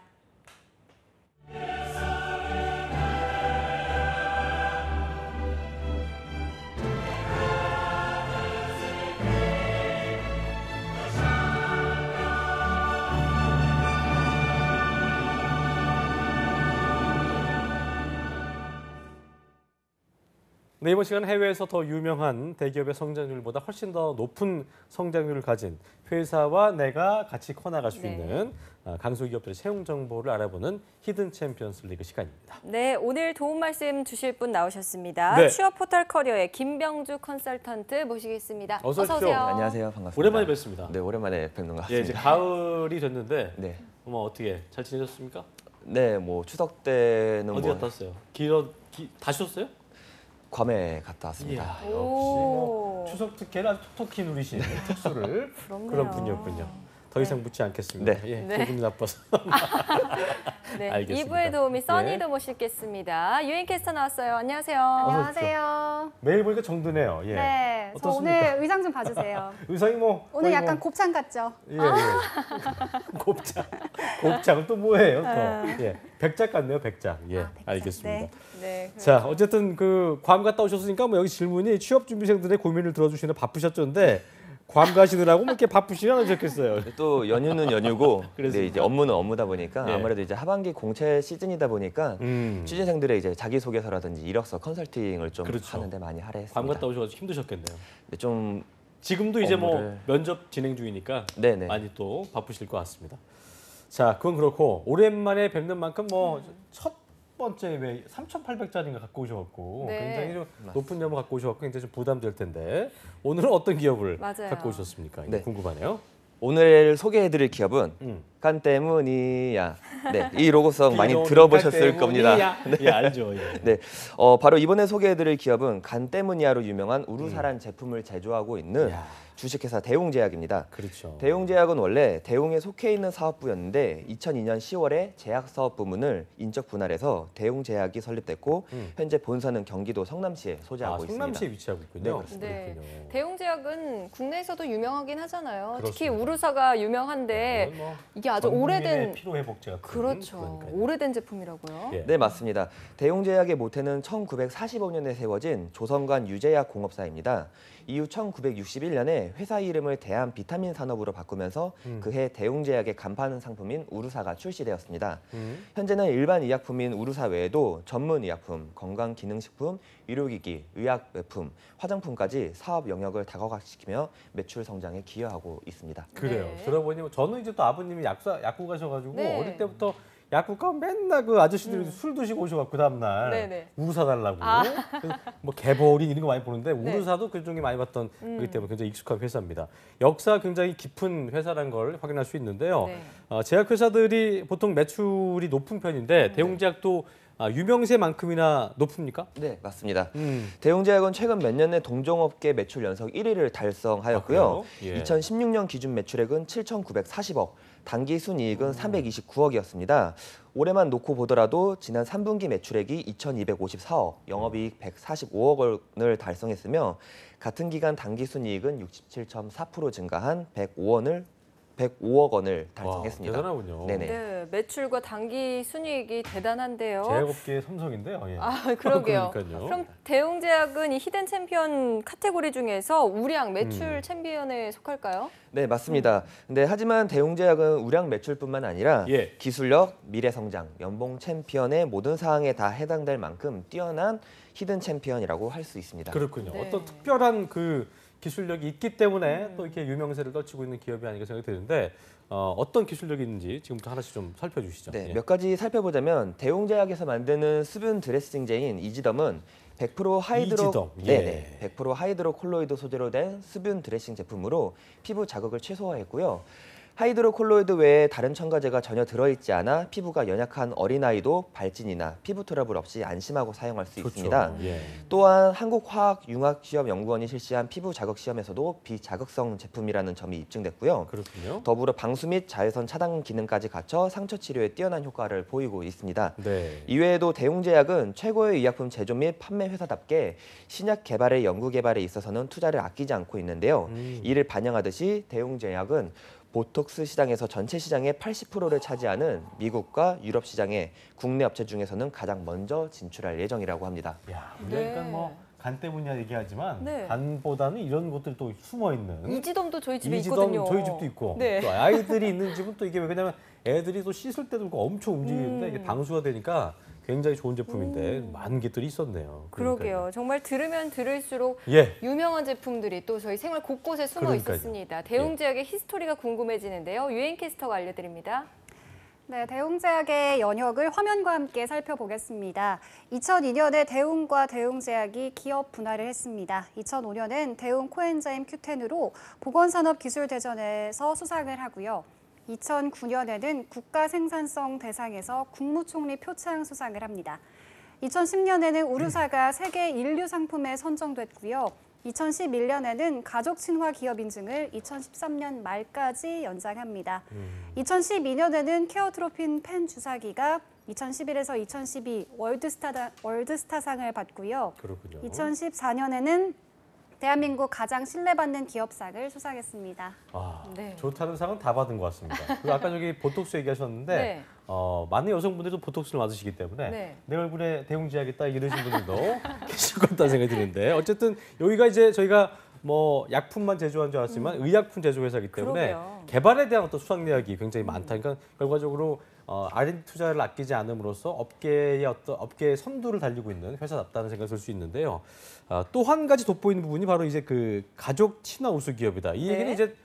[SPEAKER 1] 네, 이번 시간 해외에서 더 유명한 대기업의 성장률보다 훨씬 더 높은 성장률을 가진 회사와 내가 같이 커나갈 수 있는 강소기업들의 채용 정보를 알아보는 히든 챔피언스 리그 시간입니다.
[SPEAKER 2] 네, 오늘 도움 말씀 주실 분 나오셨습니다.
[SPEAKER 1] 네.
[SPEAKER 2] 취업 포털 커리어의 김병주 컨설턴트 모시겠습니다.
[SPEAKER 1] 어서 오십시오.
[SPEAKER 2] 오세요.
[SPEAKER 14] 안녕하세요. 반갑습니다.
[SPEAKER 1] 오랜만에 뵙습니다.
[SPEAKER 14] 네, 오랜만에 뵙는 것 같습니다.
[SPEAKER 1] 예, 이제 가을이 됐는데
[SPEAKER 14] 네.
[SPEAKER 1] 어떻게 잘 지내셨습니까?
[SPEAKER 14] 네, 뭐 추석 때는
[SPEAKER 1] 어디 갔다 왔어요? 다 쉬었어요?
[SPEAKER 14] 괌에 갔다 왔습니다.
[SPEAKER 1] 이야, 역시 뭐 추석 특혜를 아주 톡톡히 누리신 특수를 그런 분이었군요. 더 이상 묻지 않겠습니다.
[SPEAKER 14] 네.
[SPEAKER 1] 예,
[SPEAKER 2] 네.
[SPEAKER 1] 기분이 나빠서.
[SPEAKER 2] 네,
[SPEAKER 1] 알겠습니다.
[SPEAKER 2] 2부의 도우미 써니도
[SPEAKER 1] 네.
[SPEAKER 2] 모시겠습니다. 유인캐스터 나왔어요. 안녕하세요.
[SPEAKER 15] 안녕하세요.
[SPEAKER 1] 매일 보니까 정드네요. 예.
[SPEAKER 15] 네, 저
[SPEAKER 1] 어떻습니까?
[SPEAKER 15] 오늘 의상 좀 봐주세요.
[SPEAKER 1] 의상이 뭐
[SPEAKER 15] 오늘
[SPEAKER 1] 거의
[SPEAKER 15] 약간
[SPEAKER 1] 뭐,
[SPEAKER 15] 곱창 같죠?
[SPEAKER 1] 예, 예. 곱창은 또 뭐예요? 또 예, 백작 같네요, 백작. 예,
[SPEAKER 15] 백작.
[SPEAKER 1] 알겠습니다.
[SPEAKER 2] 네,
[SPEAKER 1] 자, 어쨌든 그 괌 갔다 오셨으니까 뭐 여기 질문이 취업 준비생들의 고민을 들어주시는 바쁘셨던데 괌 가시느라고 뭐 이렇게 바쁘시지 않으셨겠어요?
[SPEAKER 14] 또 연휴는 연휴고
[SPEAKER 1] 그렇습니까?
[SPEAKER 14] 네, 이제 업무는 업무다 보니까
[SPEAKER 1] 예.
[SPEAKER 14] 아무래도 이제 하반기 공채 시즌이다 보니까 취준생들의 이제 자기소개서라든지 이력서 컨설팅을 좀
[SPEAKER 1] 그렇죠.
[SPEAKER 14] 하는데 많이 할애했습니다.
[SPEAKER 1] 괌 갔다 오셔서 힘드셨겠네요.
[SPEAKER 14] 네, 좀
[SPEAKER 1] 지금도 이제 뭐
[SPEAKER 14] 업무를-
[SPEAKER 1] 면접 진행 중이니까
[SPEAKER 14] 네네.
[SPEAKER 1] 많이 또 바쁘실 것 같습니다. 자, 그건 그렇고 오랜만에 뵙는 만큼 뭐 첫 번째 왜 3,800짜리인가 갖고 오셔갖고
[SPEAKER 2] 네.
[SPEAKER 1] 굉장히 좀 높은 연봉 갖고 오셔갖고 굉장히 좀 부담될 텐데 오늘은 어떤 기업을
[SPEAKER 2] 맞아요.
[SPEAKER 1] 갖고 오셨습니까?
[SPEAKER 14] 네.
[SPEAKER 1] 궁금하네요.
[SPEAKER 14] 오늘 소개해드릴 기업은 간 때문이야. 네, 이 로고송 많이
[SPEAKER 1] 비록
[SPEAKER 14] 들어보셨을
[SPEAKER 1] 간
[SPEAKER 14] 겁니다.
[SPEAKER 1] 때문이야. 예, 알죠. 예.
[SPEAKER 14] 네, 바로 이번에 소개해드릴 기업은 간 때문이야로 유명한 우루사란 제품을 제조하고 있는 주식회사 대웅제약입니다.
[SPEAKER 1] 그렇죠.
[SPEAKER 14] 대웅제약은 원래 대웅에 속해 있는 사업부였는데 2002년 10월에 제약사업 부문을 인적 분할해서 대웅제약이 설립됐고 현재 본사는 경기도 성남시에 소재하고 있습니다.
[SPEAKER 1] 성남시에 위치하고 있군요.
[SPEAKER 14] 네, 그렇습니다.
[SPEAKER 2] 네, 대웅제약은 국내에서도 유명하긴 하잖아요. 특히
[SPEAKER 1] 그렇습니다.
[SPEAKER 2] 우루사가 유명한데
[SPEAKER 1] 뭐
[SPEAKER 2] 이게 아주
[SPEAKER 1] 전국민의
[SPEAKER 2] 오래된
[SPEAKER 1] 피로회복제 같은
[SPEAKER 2] 그렇죠.
[SPEAKER 1] 그러니까요.
[SPEAKER 2] 오래된 제품이라고요.
[SPEAKER 1] 예.
[SPEAKER 14] 네, 맞습니다. 대웅제약의 모태는 1945년에 세워진 조선관 유제약 공업사입니다. 이후 1961년에 회사 이름을 대한 비타민 산업으로 바꾸면서 그해 대웅제약의 간판 상품인 우루사가 출시되었습니다. 현재는 일반 의약품인 우루사 외에도 전문 의약품, 건강기능식품, 의료기기, 의약외품, 화장품까지 사업 영역을 다각화시키며 매출 성장에 기여하고 있습니다.
[SPEAKER 1] 그래요.
[SPEAKER 2] 네.
[SPEAKER 1] 들어보니 저는 이제 또 아버님이 약국 가셔가지고
[SPEAKER 2] 네.
[SPEAKER 1] 어릴 때부터 약국 가면 맨날 그 아저씨들이 술 드시고 오셔갖고 그 다음날
[SPEAKER 2] 네네.
[SPEAKER 1] 우루사 달라고. 그래서 뭐 개보린 이런 거 많이 보는데 우루사도 그 중에 많이 봤던 거기 때문에 굉장히 익숙한 회사입니다. 역사 굉장히 깊은 회사라는 걸 확인할 수 있는데요.
[SPEAKER 2] 네.
[SPEAKER 1] 제약회사들이 보통 매출이 높은 편인데 대웅제약도 유명세만큼이나 높습니까?
[SPEAKER 14] 네, 맞습니다. 대웅제약은 최근 몇 년 내 동종업계 매출 연속 1위를 달성하였고요. 2016년 기준 매출액은 7,940억, 당기 순이익은 329억이었습니다. 올해만 놓고 보더라도 지난 3분기 매출액이 2,254억, 영업이익 145억 원을 달성했으며 같은 기간 당기 순이익은 67.4% 증가한 105억 원을 달성했습니다.
[SPEAKER 1] 와, 대단하군요.
[SPEAKER 14] 네네.
[SPEAKER 2] 네, 매출과 당기 순이익이 대단한데요.
[SPEAKER 1] 제약업계의 삼성인데요. 예.
[SPEAKER 2] 아, 그러게요.
[SPEAKER 1] 그러니까요.
[SPEAKER 2] 그럼 대웅제약은 이 히든 챔피언 카테고리 중에서 우량 매출 챔피언에 속할까요?
[SPEAKER 14] 네, 맞습니다. 근데 하지만 대웅제약은 우량 매출뿐만 아니라 기술력, 미래 성장, 연봉 챔피언의 모든 사항에 다 해당될 만큼 뛰어난 히든 챔피언이라고 할 수 있습니다.
[SPEAKER 1] 그렇군요.
[SPEAKER 2] 네.
[SPEAKER 1] 어떤 특별한 그 기술력이 있기 때문에 또 이렇게 유명세를 떨치고 있는 기업이 아닌가 생각이 드는데 어떤 기술력이 있는지 지금부터 하나씩 좀 살펴주시죠.
[SPEAKER 14] 네,
[SPEAKER 1] 예.
[SPEAKER 14] 몇 가지 살펴보자면 대웅제약에서 만드는 수분 드레싱제인 이지덤은 100% 하이드로
[SPEAKER 1] 이지덤,
[SPEAKER 14] 네, 100% 하이드로 콜로이드 소재로 된 수분 드레싱 제품으로 피부 자극을 최소화했고요. 하이드로 콜로이드 외에 다른 첨가제가 전혀 들어있지 않아 피부가 연약한 어린아이도 발진이나 피부 트러블 없이 안심하고 사용할 수 있습니다.
[SPEAKER 1] 예.
[SPEAKER 14] 또한 한국화학융합시험연구원이 실시한 피부 자극 시험에서도 비자극성 제품이라는 점이 입증됐고요.
[SPEAKER 1] 그렇군요.
[SPEAKER 14] 더불어 방수 및 자외선 차단 기능까지 갖춰 상처 치료에 뛰어난 효과를 보이고 있습니다.
[SPEAKER 1] 네.
[SPEAKER 14] 이외에도 대웅제약은 최고의 의약품 제조 및 판매 회사답게 신약 개발의 연구 개발에 있어서는 투자를 아끼지 않고 있는데요. 이를 반영하듯이 대웅제약은 보톡스 시장에서 전체 시장의 80%를 차지하는 미국과 유럽 시장에 국내 업체 중에서는 가장 먼저 진출할 예정이라고 합니다.
[SPEAKER 1] 야, 그러니까 뭐 간 때문이야 얘기하지만
[SPEAKER 2] 네.
[SPEAKER 1] 간보다는 이런 것들이 또 숨어 있는.
[SPEAKER 2] 이지덤도 저희 집에
[SPEAKER 1] 이지덤
[SPEAKER 2] 있거든요.
[SPEAKER 1] 저희 집도 있고.
[SPEAKER 2] 네.
[SPEAKER 1] 또 아이들이 있는 집은 또 이게 왜냐면 애들이 또 씻을 때도 그렇고 엄청 움직이는데 이게 방수가 되니까 굉장히 좋은 제품인데 많은 것들이 있었네요.
[SPEAKER 2] 그러게요. 정말 들으면 들을수록
[SPEAKER 1] 예.
[SPEAKER 2] 유명한 제품들이 또 저희 생활 곳곳에 숨어
[SPEAKER 1] 그러니까요.
[SPEAKER 2] 있었습니다. 대웅제약의 히스토리가 궁금해지는데요. 유엔캐스터가 알려드립니다.
[SPEAKER 15] 네, 대웅제약의 연역을 화면과 함께 살펴보겠습니다. 2002년에 대웅과 대웅제약이 기업 분할을 했습니다. 2005년엔 대웅 코엔자임 Q10으로 보건산업기술대전에서 수상을 하고요. 2009년에는 국가생산성 대상에서 국무총리 표창 수상을 합니다. 2010년에는 우루사가 세계 인류 상품에 선정됐고요. 2011년에는 가족 친화 기업 인증을 2013년 말까지 연장합니다. 2012년에는 케어트로핀 펜 주사기가 2011에서 2012 월드스타상을 받고요.
[SPEAKER 1] 그렇군요.
[SPEAKER 15] 2014년에는 대한민국 가장 신뢰받는 기업상을 수상했습니다.
[SPEAKER 1] 아,
[SPEAKER 2] 네.
[SPEAKER 1] 좋다는 상은 다 받은 것 같습니다. 그리고 아까 저기 보톡스 얘기하셨는데
[SPEAKER 2] 네.
[SPEAKER 1] 많은 여성분들도 보톡스를 맞으시기 때문에
[SPEAKER 2] 네.
[SPEAKER 1] 내 얼굴에 대웅제약이 있다 이러신 분들도 계실 것 같다는 생각이 드는데 어쨌든 여기가 이제 저희가 뭐 약품만 제조한 줄 알았지만 의약품 제조 회사이기 때문에
[SPEAKER 2] 그러게요.
[SPEAKER 1] 개발에 대한 어떤 수상 내역이 굉장히 많다. 그러니까 결과적으로 R&D 투자를 아끼지 않음으로써 업계의 선두를 달리고 있는 회사답다는 생각을 들 수 있는데요. 또 한 가지 돋보이는 부분이 바로 이제 그 가족 친화 우수 기업이다. 이 얘기는 이제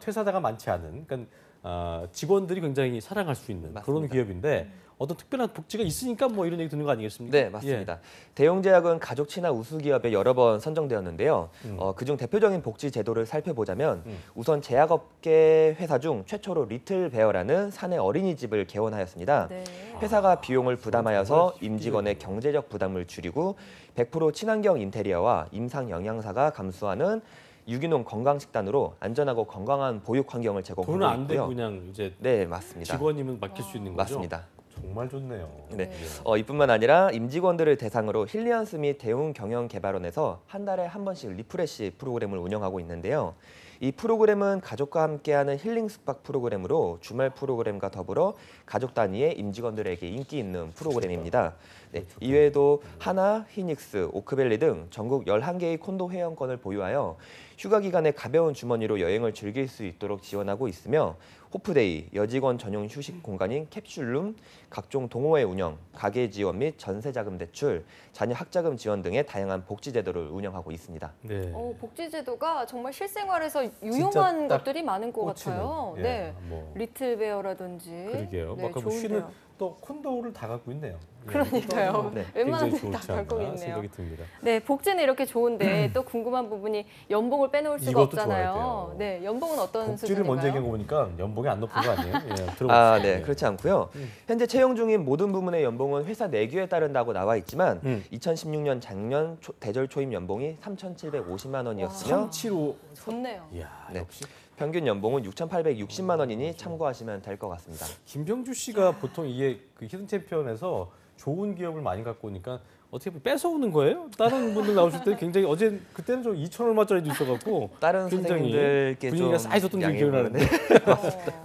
[SPEAKER 1] 퇴사자가 많지 않은, 그러니까 직원들이 굉장히 사랑할 수 있는 그런 기업인데 어떤 특별한 복지가 있으니까 뭐 이런 얘기 듣는 거 아니겠습니까?
[SPEAKER 14] 네, 맞습니다. 대웅제약은 가족 친화 우수 기업에 여러 번 선정되었는데요. 그중 대표적인 복지 제도를 살펴보자면 우선 제약업계 회사 중 최초로 리틀 베어라는 사내 어린이집을 개원하였습니다.
[SPEAKER 2] 네.
[SPEAKER 14] 회사가 비용을 부담하여서 임직원의 경제적 부담을 줄이고 100% 친환경 인테리어와 임상 영양사가 감수하는 유기농 건강식단으로 안전하고 건강한 보육 환경을 제공하고 있고요.
[SPEAKER 1] 돈은 안 되고 그냥 이제
[SPEAKER 14] 네, 맞습니다.
[SPEAKER 1] 직원이면 맡길 수 있는 거죠?
[SPEAKER 14] 맞습니다.
[SPEAKER 1] 정말 좋네요.
[SPEAKER 14] 네. 이뿐만 아니라 임직원들을 대상으로 힐리언스 및 대웅 경영개발원에서 한 달에 한 번씩 리프레시 프로그램을 운영하고 있는데요. 이 프로그램은 가족과 함께하는 힐링 숙박 프로그램으로 주말 프로그램과 더불어 가족 단위의 임직원들에게 인기 있는 프로그램입니다. 네, 이외에도 하나, 피닉스, 오크밸리 등 전국 11개의 콘도 회원권을 보유하여 휴가 기간에 가벼운 주머니로 여행을 즐길 수 있도록 지원하고 있으며 호프데이, 여직원 전용 휴식 공간인 캡슐룸, 각종 동호회 운영, 가계 지원 및 전세 자금 대출, 자녀 학자금 지원 등의 다양한 복지 제도를 운영하고 있습니다.
[SPEAKER 1] 네.
[SPEAKER 2] 복지 제도가 정말 실생활에서 유용한 것들이 많은 것
[SPEAKER 1] 꽂히는,
[SPEAKER 2] 같아요.
[SPEAKER 1] 예,
[SPEAKER 2] 네,
[SPEAKER 1] 뭐.
[SPEAKER 2] 리틀베어라든지.
[SPEAKER 1] 그러게요.
[SPEAKER 2] 네,
[SPEAKER 1] 뭐 아까 뭐
[SPEAKER 2] 좋은데요.
[SPEAKER 1] 쉬는 또 콘도를 다 갖고 있네요.
[SPEAKER 2] 그러니까요.
[SPEAKER 1] 네.
[SPEAKER 2] 웬만한
[SPEAKER 1] 굉장히
[SPEAKER 2] 데다
[SPEAKER 1] 좋지
[SPEAKER 2] 갖고
[SPEAKER 1] 않나
[SPEAKER 2] 있네요.
[SPEAKER 1] 생각이 듭니다.
[SPEAKER 2] 네, 복지는 이렇게 좋은데 또 궁금한 부분이 연봉을 빼놓을 수가
[SPEAKER 1] 이것도
[SPEAKER 2] 없잖아요.
[SPEAKER 1] 좋아야 돼요.
[SPEAKER 2] 네, 연봉은 어떤
[SPEAKER 1] 복지를
[SPEAKER 2] 수준인가요?
[SPEAKER 1] 먼저 얘기해보니까 연봉이 안 높은 거 아니에요? 예, 들어보시죠.
[SPEAKER 14] 아, 네, 그렇지 않고요. 현재 채용 중인 모든 부문의 연봉은 회사 내규에 따른다고 나와 있지만 2016년 작년 대졸 초임 연봉이 3,750만 원이었으며
[SPEAKER 1] 375.
[SPEAKER 2] 좋네요.
[SPEAKER 1] 이야,
[SPEAKER 14] 네,
[SPEAKER 1] 역시.
[SPEAKER 14] 평균 연봉은 6,860만 원이니 참고하시면 될 것 같습니다.
[SPEAKER 1] 김병주 씨가 보통 이게 그 히든 챔피언에서 좋은 기업을 많이 갖고 오니까 어떻게 보면 뺏어오는 거예요? 다른 분들 나오실 때 굉장히 어제 그때는 좀 2천 얼마짜리도 있어갖고
[SPEAKER 14] 다른
[SPEAKER 1] 굉장히
[SPEAKER 14] 선생님들께
[SPEAKER 1] 분위기가
[SPEAKER 14] 좀
[SPEAKER 1] 쌓여있었던 게 기억이 나는데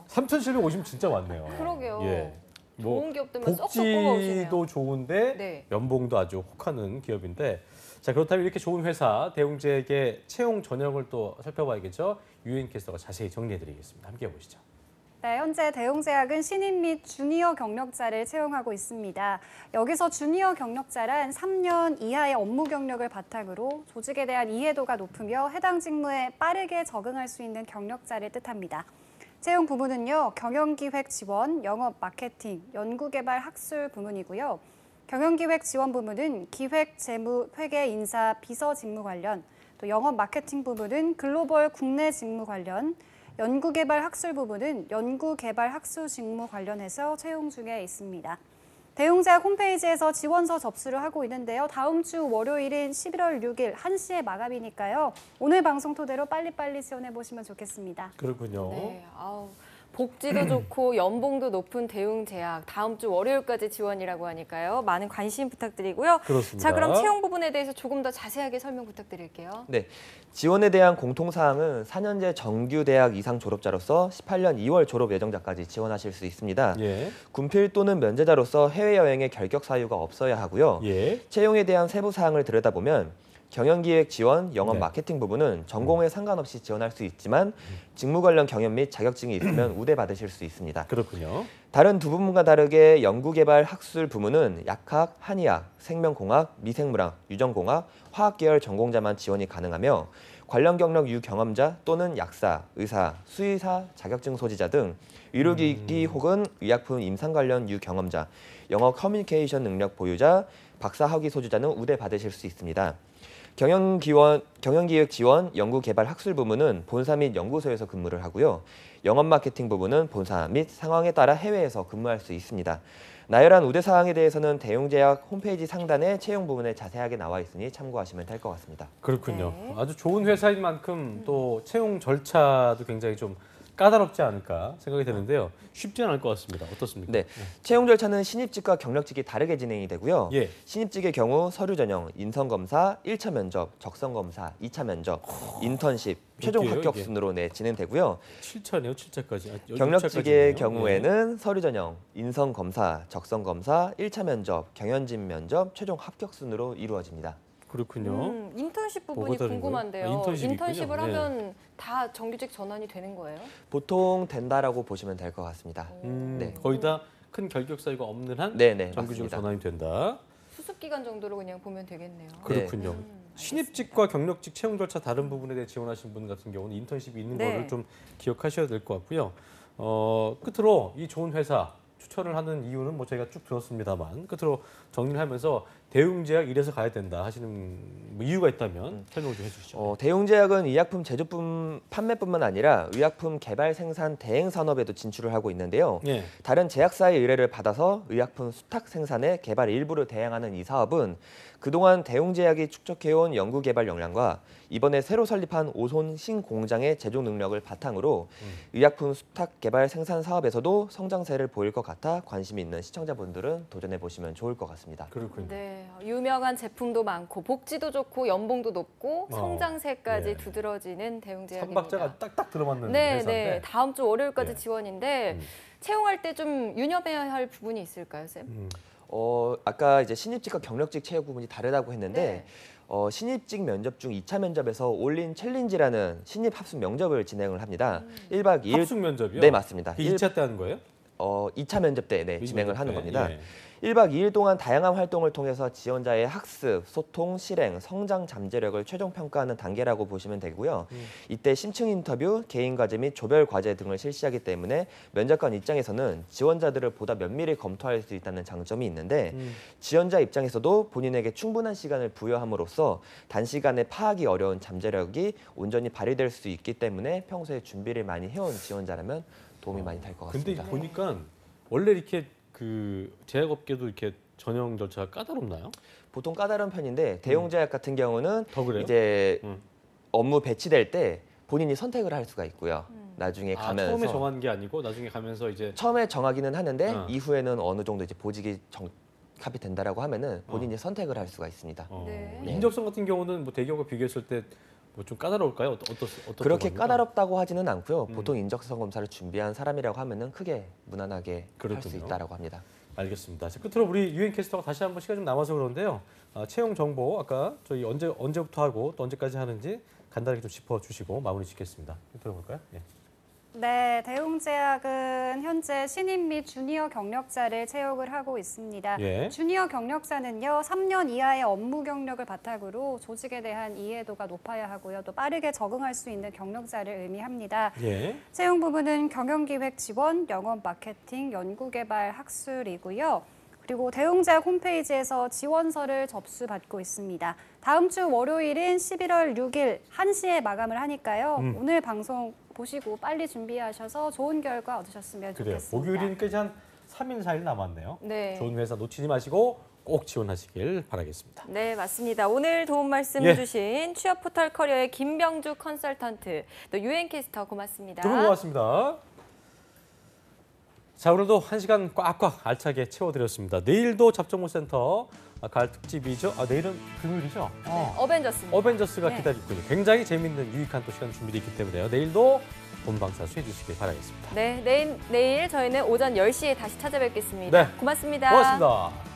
[SPEAKER 1] 3,750 진짜 많네요.
[SPEAKER 2] 그러게요.
[SPEAKER 1] 예. 뭐
[SPEAKER 2] 좋은 기업들만 쏙쏙 뽑아오시네요.
[SPEAKER 1] 복지도 좋은데
[SPEAKER 2] 네.
[SPEAKER 1] 연봉도 아주 혹하는 기업인데 자 그렇다면 이렇게 좋은 회사 대웅제에게 채용 전형을 또 살펴봐야겠죠. 유엔 캐스터가 자세히 정리해드리겠습니다. 함께 보시죠.
[SPEAKER 15] 네, 현재 대웅제약은 신입 및 주니어 경력자를 채용하고 있습니다. 여기서 주니어 경력자란 3년 이하의 업무 경력을 바탕으로 조직에 대한 이해도가 높으며 해당 직무에 빠르게 적응할 수 있는 경력자를 뜻합니다. 채용 부문은요, 경영기획 지원, 영업 마케팅, 연구개발 학술 부문이고요. 경영기획 지원 부문은 기획, 재무, 회계, 인사, 비서 직무 관련, 또 영업 마케팅 부문은 글로벌 국내 직무 관련, 연구개발 학술 부문은 연구개발 학술 직무 관련해서 채용 중에 있습니다. 대웅제약 홈페이지에서 지원서 접수를 하고 있는데요. 다음 주 월요일인 11월 6일 1시에 마감이니까요. 오늘 방송 토대로 빨리빨리 지원해보시면 좋겠습니다.
[SPEAKER 1] 그렇군요.
[SPEAKER 2] 네, 복지도 좋고 연봉도 높은 대웅제약 다음 주 월요일까지 지원이라고 하니까요. 많은 관심 부탁드리고요.
[SPEAKER 1] 그렇습니다.
[SPEAKER 2] 자, 그럼 채용 부분에 대해서 조금 더 자세하게 설명 부탁드릴게요.
[SPEAKER 14] 네, 지원에 대한 공통사항은 4년제 정규대학 이상 졸업자로서 18년 2월 졸업 예정자까지 지원하실 수 있습니다.
[SPEAKER 1] 예.
[SPEAKER 14] 군필 또는 면제자로서 해외여행의 결격 사유가 없어야 하고요.
[SPEAKER 1] 예.
[SPEAKER 14] 채용에 대한 세부 사항을 들여다보면 경영기획 지원, 영업
[SPEAKER 1] 네.
[SPEAKER 14] 마케팅 부분은 전공에 상관없이 지원할 수 있지만 직무 관련 경험 및 자격증이 있으면 우대받으실 수 있습니다.
[SPEAKER 1] 그렇군요.
[SPEAKER 14] 다른 두 부문과 다르게 연구개발 학술 부문은 약학, 한의학, 생명공학, 미생물학, 유전공학, 화학계열 전공자만 지원이 가능하며 관련 경력 유경험자 또는 약사, 의사, 수의사, 자격증 소지자 등 의료기기 혹은 의약품 임상 관련 유경험자, 영어 커뮤니케이션 능력 보유자, 박사 학위 소지자는 우대받으실 수 있습니다. 경영기획 지원, 연구개발 학술 부문은 본사 및 연구소에서 근무를 하고요. 영업 마케팅 부문은 본사 및 상황에 따라 해외에서 근무할 수 있습니다. 나열한 우대 사항에 대해서는 대웅제약 홈페이지 상단에 채용 부분에 자세하게 나와 있으니 참고하시면 될 것 같습니다.
[SPEAKER 1] 그렇군요.
[SPEAKER 2] 네.
[SPEAKER 1] 아주 좋은 회사인 만큼 또 채용 절차도 굉장히 좀 까다롭지 않을까 생각이 되는데요. 쉽지는 않을 것 같습니다. 어떻습니까?
[SPEAKER 14] 네, 채용 절차는 신입직과 경력직이 다르게 진행이 되고요.
[SPEAKER 1] 예.
[SPEAKER 14] 신입직의 경우 서류 전형, 인성검사, 1차 면접, 적성검사, 2차 면접, 인턴십, 최종
[SPEAKER 1] 어때요,
[SPEAKER 14] 합격
[SPEAKER 1] 이게?
[SPEAKER 14] 순으로 진행되고요.
[SPEAKER 1] 7차네요, 7차까지.
[SPEAKER 14] 경력직의 경우에는 서류 전형, 인성검사, 적성검사, 1차 면접, 경연진 면접, 최종 합격 순으로 이루어집니다.
[SPEAKER 1] 그렇군요.
[SPEAKER 2] 인턴십 부분이
[SPEAKER 1] 뭐가 다른
[SPEAKER 2] 궁금한데요.
[SPEAKER 1] 거예요? 인턴십이
[SPEAKER 2] 인턴십을
[SPEAKER 1] 있군요.
[SPEAKER 2] 하면 다 정규직 전환이 되는 거예요?
[SPEAKER 14] 보통 된다라고 보시면 될 것 같습니다. 네.
[SPEAKER 1] 거의 다 큰 결격 사유가 없는 한
[SPEAKER 14] 네네,
[SPEAKER 1] 정규직으로
[SPEAKER 14] 맞습니다.
[SPEAKER 1] 전환이 된다.
[SPEAKER 2] 수습 기간 정도로 그냥 보면 되겠네요.
[SPEAKER 1] 그렇군요. 신입직과 경력직 채용 절차 다른 부분에 대해 지원하신 분 같은 경우는 인턴십이 있는
[SPEAKER 2] 네.
[SPEAKER 1] 거를 좀 기억하셔야 될 것 같고요. 끝으로 이 좋은 회사 추천을 하는 이유는 뭐 저희가 쭉 들었습니다만 끝으로 정리를 하면서 대웅제약 이래서 가야 된다 하시는 뭐 이유가 있다면 설명을 좀 해주시죠.
[SPEAKER 14] 대웅제약은 의약품 제조품 판매뿐만 아니라 의약품 개발 생산 대행 산업에도 진출을 하고 있는데요.
[SPEAKER 1] 예.
[SPEAKER 14] 다른 제약사의 의뢰를 받아서 의약품 수탁 생산에 개발 일부를 대행하는 이 사업은 그동안 대웅제약이 축적해온 연구개발 역량과 이번에 새로 설립한 오손 신공장의 제조 능력을 바탕으로 의약품 수탁 개발 생산 사업에서도 성장세를 보일 것 같아 관심 있는 시청자분들은 도전해 보시면 좋을 것 같습니다.
[SPEAKER 1] 그렇군요.
[SPEAKER 2] 네. 네, 유명한 제품도 많고 복지도 좋고 연봉도 높고 성장세까지
[SPEAKER 1] 예.
[SPEAKER 2] 두드러지는 대웅제약입니다.
[SPEAKER 1] 3박자가 딱딱 들어맞는
[SPEAKER 2] 네,
[SPEAKER 1] 회사인데.
[SPEAKER 2] 네. 다음 주 월요일까지
[SPEAKER 1] 예.
[SPEAKER 2] 지원인데 채용할 때 좀 유념해야 할 부분이 있을까요, 쌤?
[SPEAKER 14] 아까 이제 신입직과 경력직 채용 부분이 다르다고 했는데 신입직 면접 중 2차 면접에서 올린 챌린지라는 신입 합숙 명접을 진행을 합니다. 1박 2일
[SPEAKER 1] 합숙 면접이요?
[SPEAKER 14] 네, 맞습니다.
[SPEAKER 1] 2차 때 하는 거예요?
[SPEAKER 14] 2차 면접 때 진행을 하는 겁니다.
[SPEAKER 1] 예.
[SPEAKER 14] 1박 2일 동안 다양한 활동을 통해서 지원자의 학습, 소통, 실행, 성장 잠재력을 최종 평가하는 단계라고 보시면 되고요. 이때 심층 인터뷰, 개인 과제 및 조별 과제 등을 실시하기 때문에 면접관 입장에서는 지원자들을 보다 면밀히 검토할 수 있다는 장점이 있는데 지원자 입장에서도 본인에게 충분한 시간을 부여함으로써 단시간에 파악이 어려운 잠재력이 온전히 발휘될 수 있기 때문에 평소에 준비를 많이 해온 지원자라면 도움이 많이 될 것
[SPEAKER 1] 근데
[SPEAKER 14] 같습니다.
[SPEAKER 1] 보니까 원래 이렇게 그 제약업계도 이렇게 전형 절차가 까다롭나요?
[SPEAKER 14] 보통 까다로운 편인데 대웅제약 같은 경우는
[SPEAKER 1] 더 그래요?
[SPEAKER 14] 이제 업무 배치될 때 본인이 선택을 할 수가 있고요. 나중에 가면서
[SPEAKER 1] 처음에 정한 게 아니고 나중에 가면서 이제
[SPEAKER 14] 처음에 정하기는 하는데 이후에는 어느 정도 이제 보직이 합이 된다라고 하면은 본인이 선택을 할 수가 있습니다.
[SPEAKER 2] 네.
[SPEAKER 1] 인적성 같은 경우는 뭐 대기업과 비교했을 때 뭐 좀 까다로울까요? 어떻습니까?
[SPEAKER 14] 그렇게 까다롭다고 하지는 않고요. 보통 인적성 검사를 준비한 사람이라고 하면은 크게 무난하게 할 수 있다라고 합니다.
[SPEAKER 1] 알겠습니다. 자, 끝으로 우리 유엔 캐스터가 다시 한번 시간 좀 남아서 그런데요. 채용 정보 아까 저희 언제부터 하고 또 언제까지 하는지 간단하게 좀 짚어주시고 마무리 짓겠습니다. 들어볼까요? 예.
[SPEAKER 15] 네, 대웅제약은 현재 신입 및 주니어 경력자를 채용을 하고 있습니다.
[SPEAKER 1] 예.
[SPEAKER 15] 주니어 경력자는요, 3년 이하의 업무 경력을 바탕으로 조직에 대한 이해도가 높아야 하고요. 또 빠르게 적응할 수 있는 경력자를 의미합니다.
[SPEAKER 1] 예.
[SPEAKER 15] 채용 부분은 경영기획 지원, 영업 마케팅, 연구개발, 학술이고요. 그리고 대웅제약 홈페이지에서 지원서를 접수받고 있습니다. 다음 주 월요일인 11월 6일 1시에 마감을 하니까요. 오늘 방송 보시고 빨리 준비하셔서 좋은 결과 얻으셨으면
[SPEAKER 1] 그래요.
[SPEAKER 15] 좋겠습니다.
[SPEAKER 1] 목요일이니까 한 3일, 4일 남았네요.
[SPEAKER 2] 네.
[SPEAKER 1] 좋은 회사 놓치지 마시고 꼭 지원하시길 바라겠습니다.
[SPEAKER 2] 네, 맞습니다. 오늘 도움 말씀 해주신 취업 포털 커리어의 김병주 컨설턴트, 또 유엔캐스터 고맙습니다.
[SPEAKER 1] 두 분 고맙습니다. 자, 오늘도 1시간 꽉꽉 알차게 채워드렸습니다. 내일도 잡정무센터 가을 특집이죠. 내일은 금요일이죠.
[SPEAKER 2] 어벤져스입니다.
[SPEAKER 1] 어벤져스가 기다리고 있군요. 굉장히 재밌는 유익한 또 시간 준비되어 있기 때문에요. 내일도 본방사수 해주시길 바라겠습니다.
[SPEAKER 2] 네, 내일 저희는 오전 10시에 다시 찾아뵙겠습니다.
[SPEAKER 1] 네.
[SPEAKER 2] 고맙습니다.
[SPEAKER 1] 고맙습니다.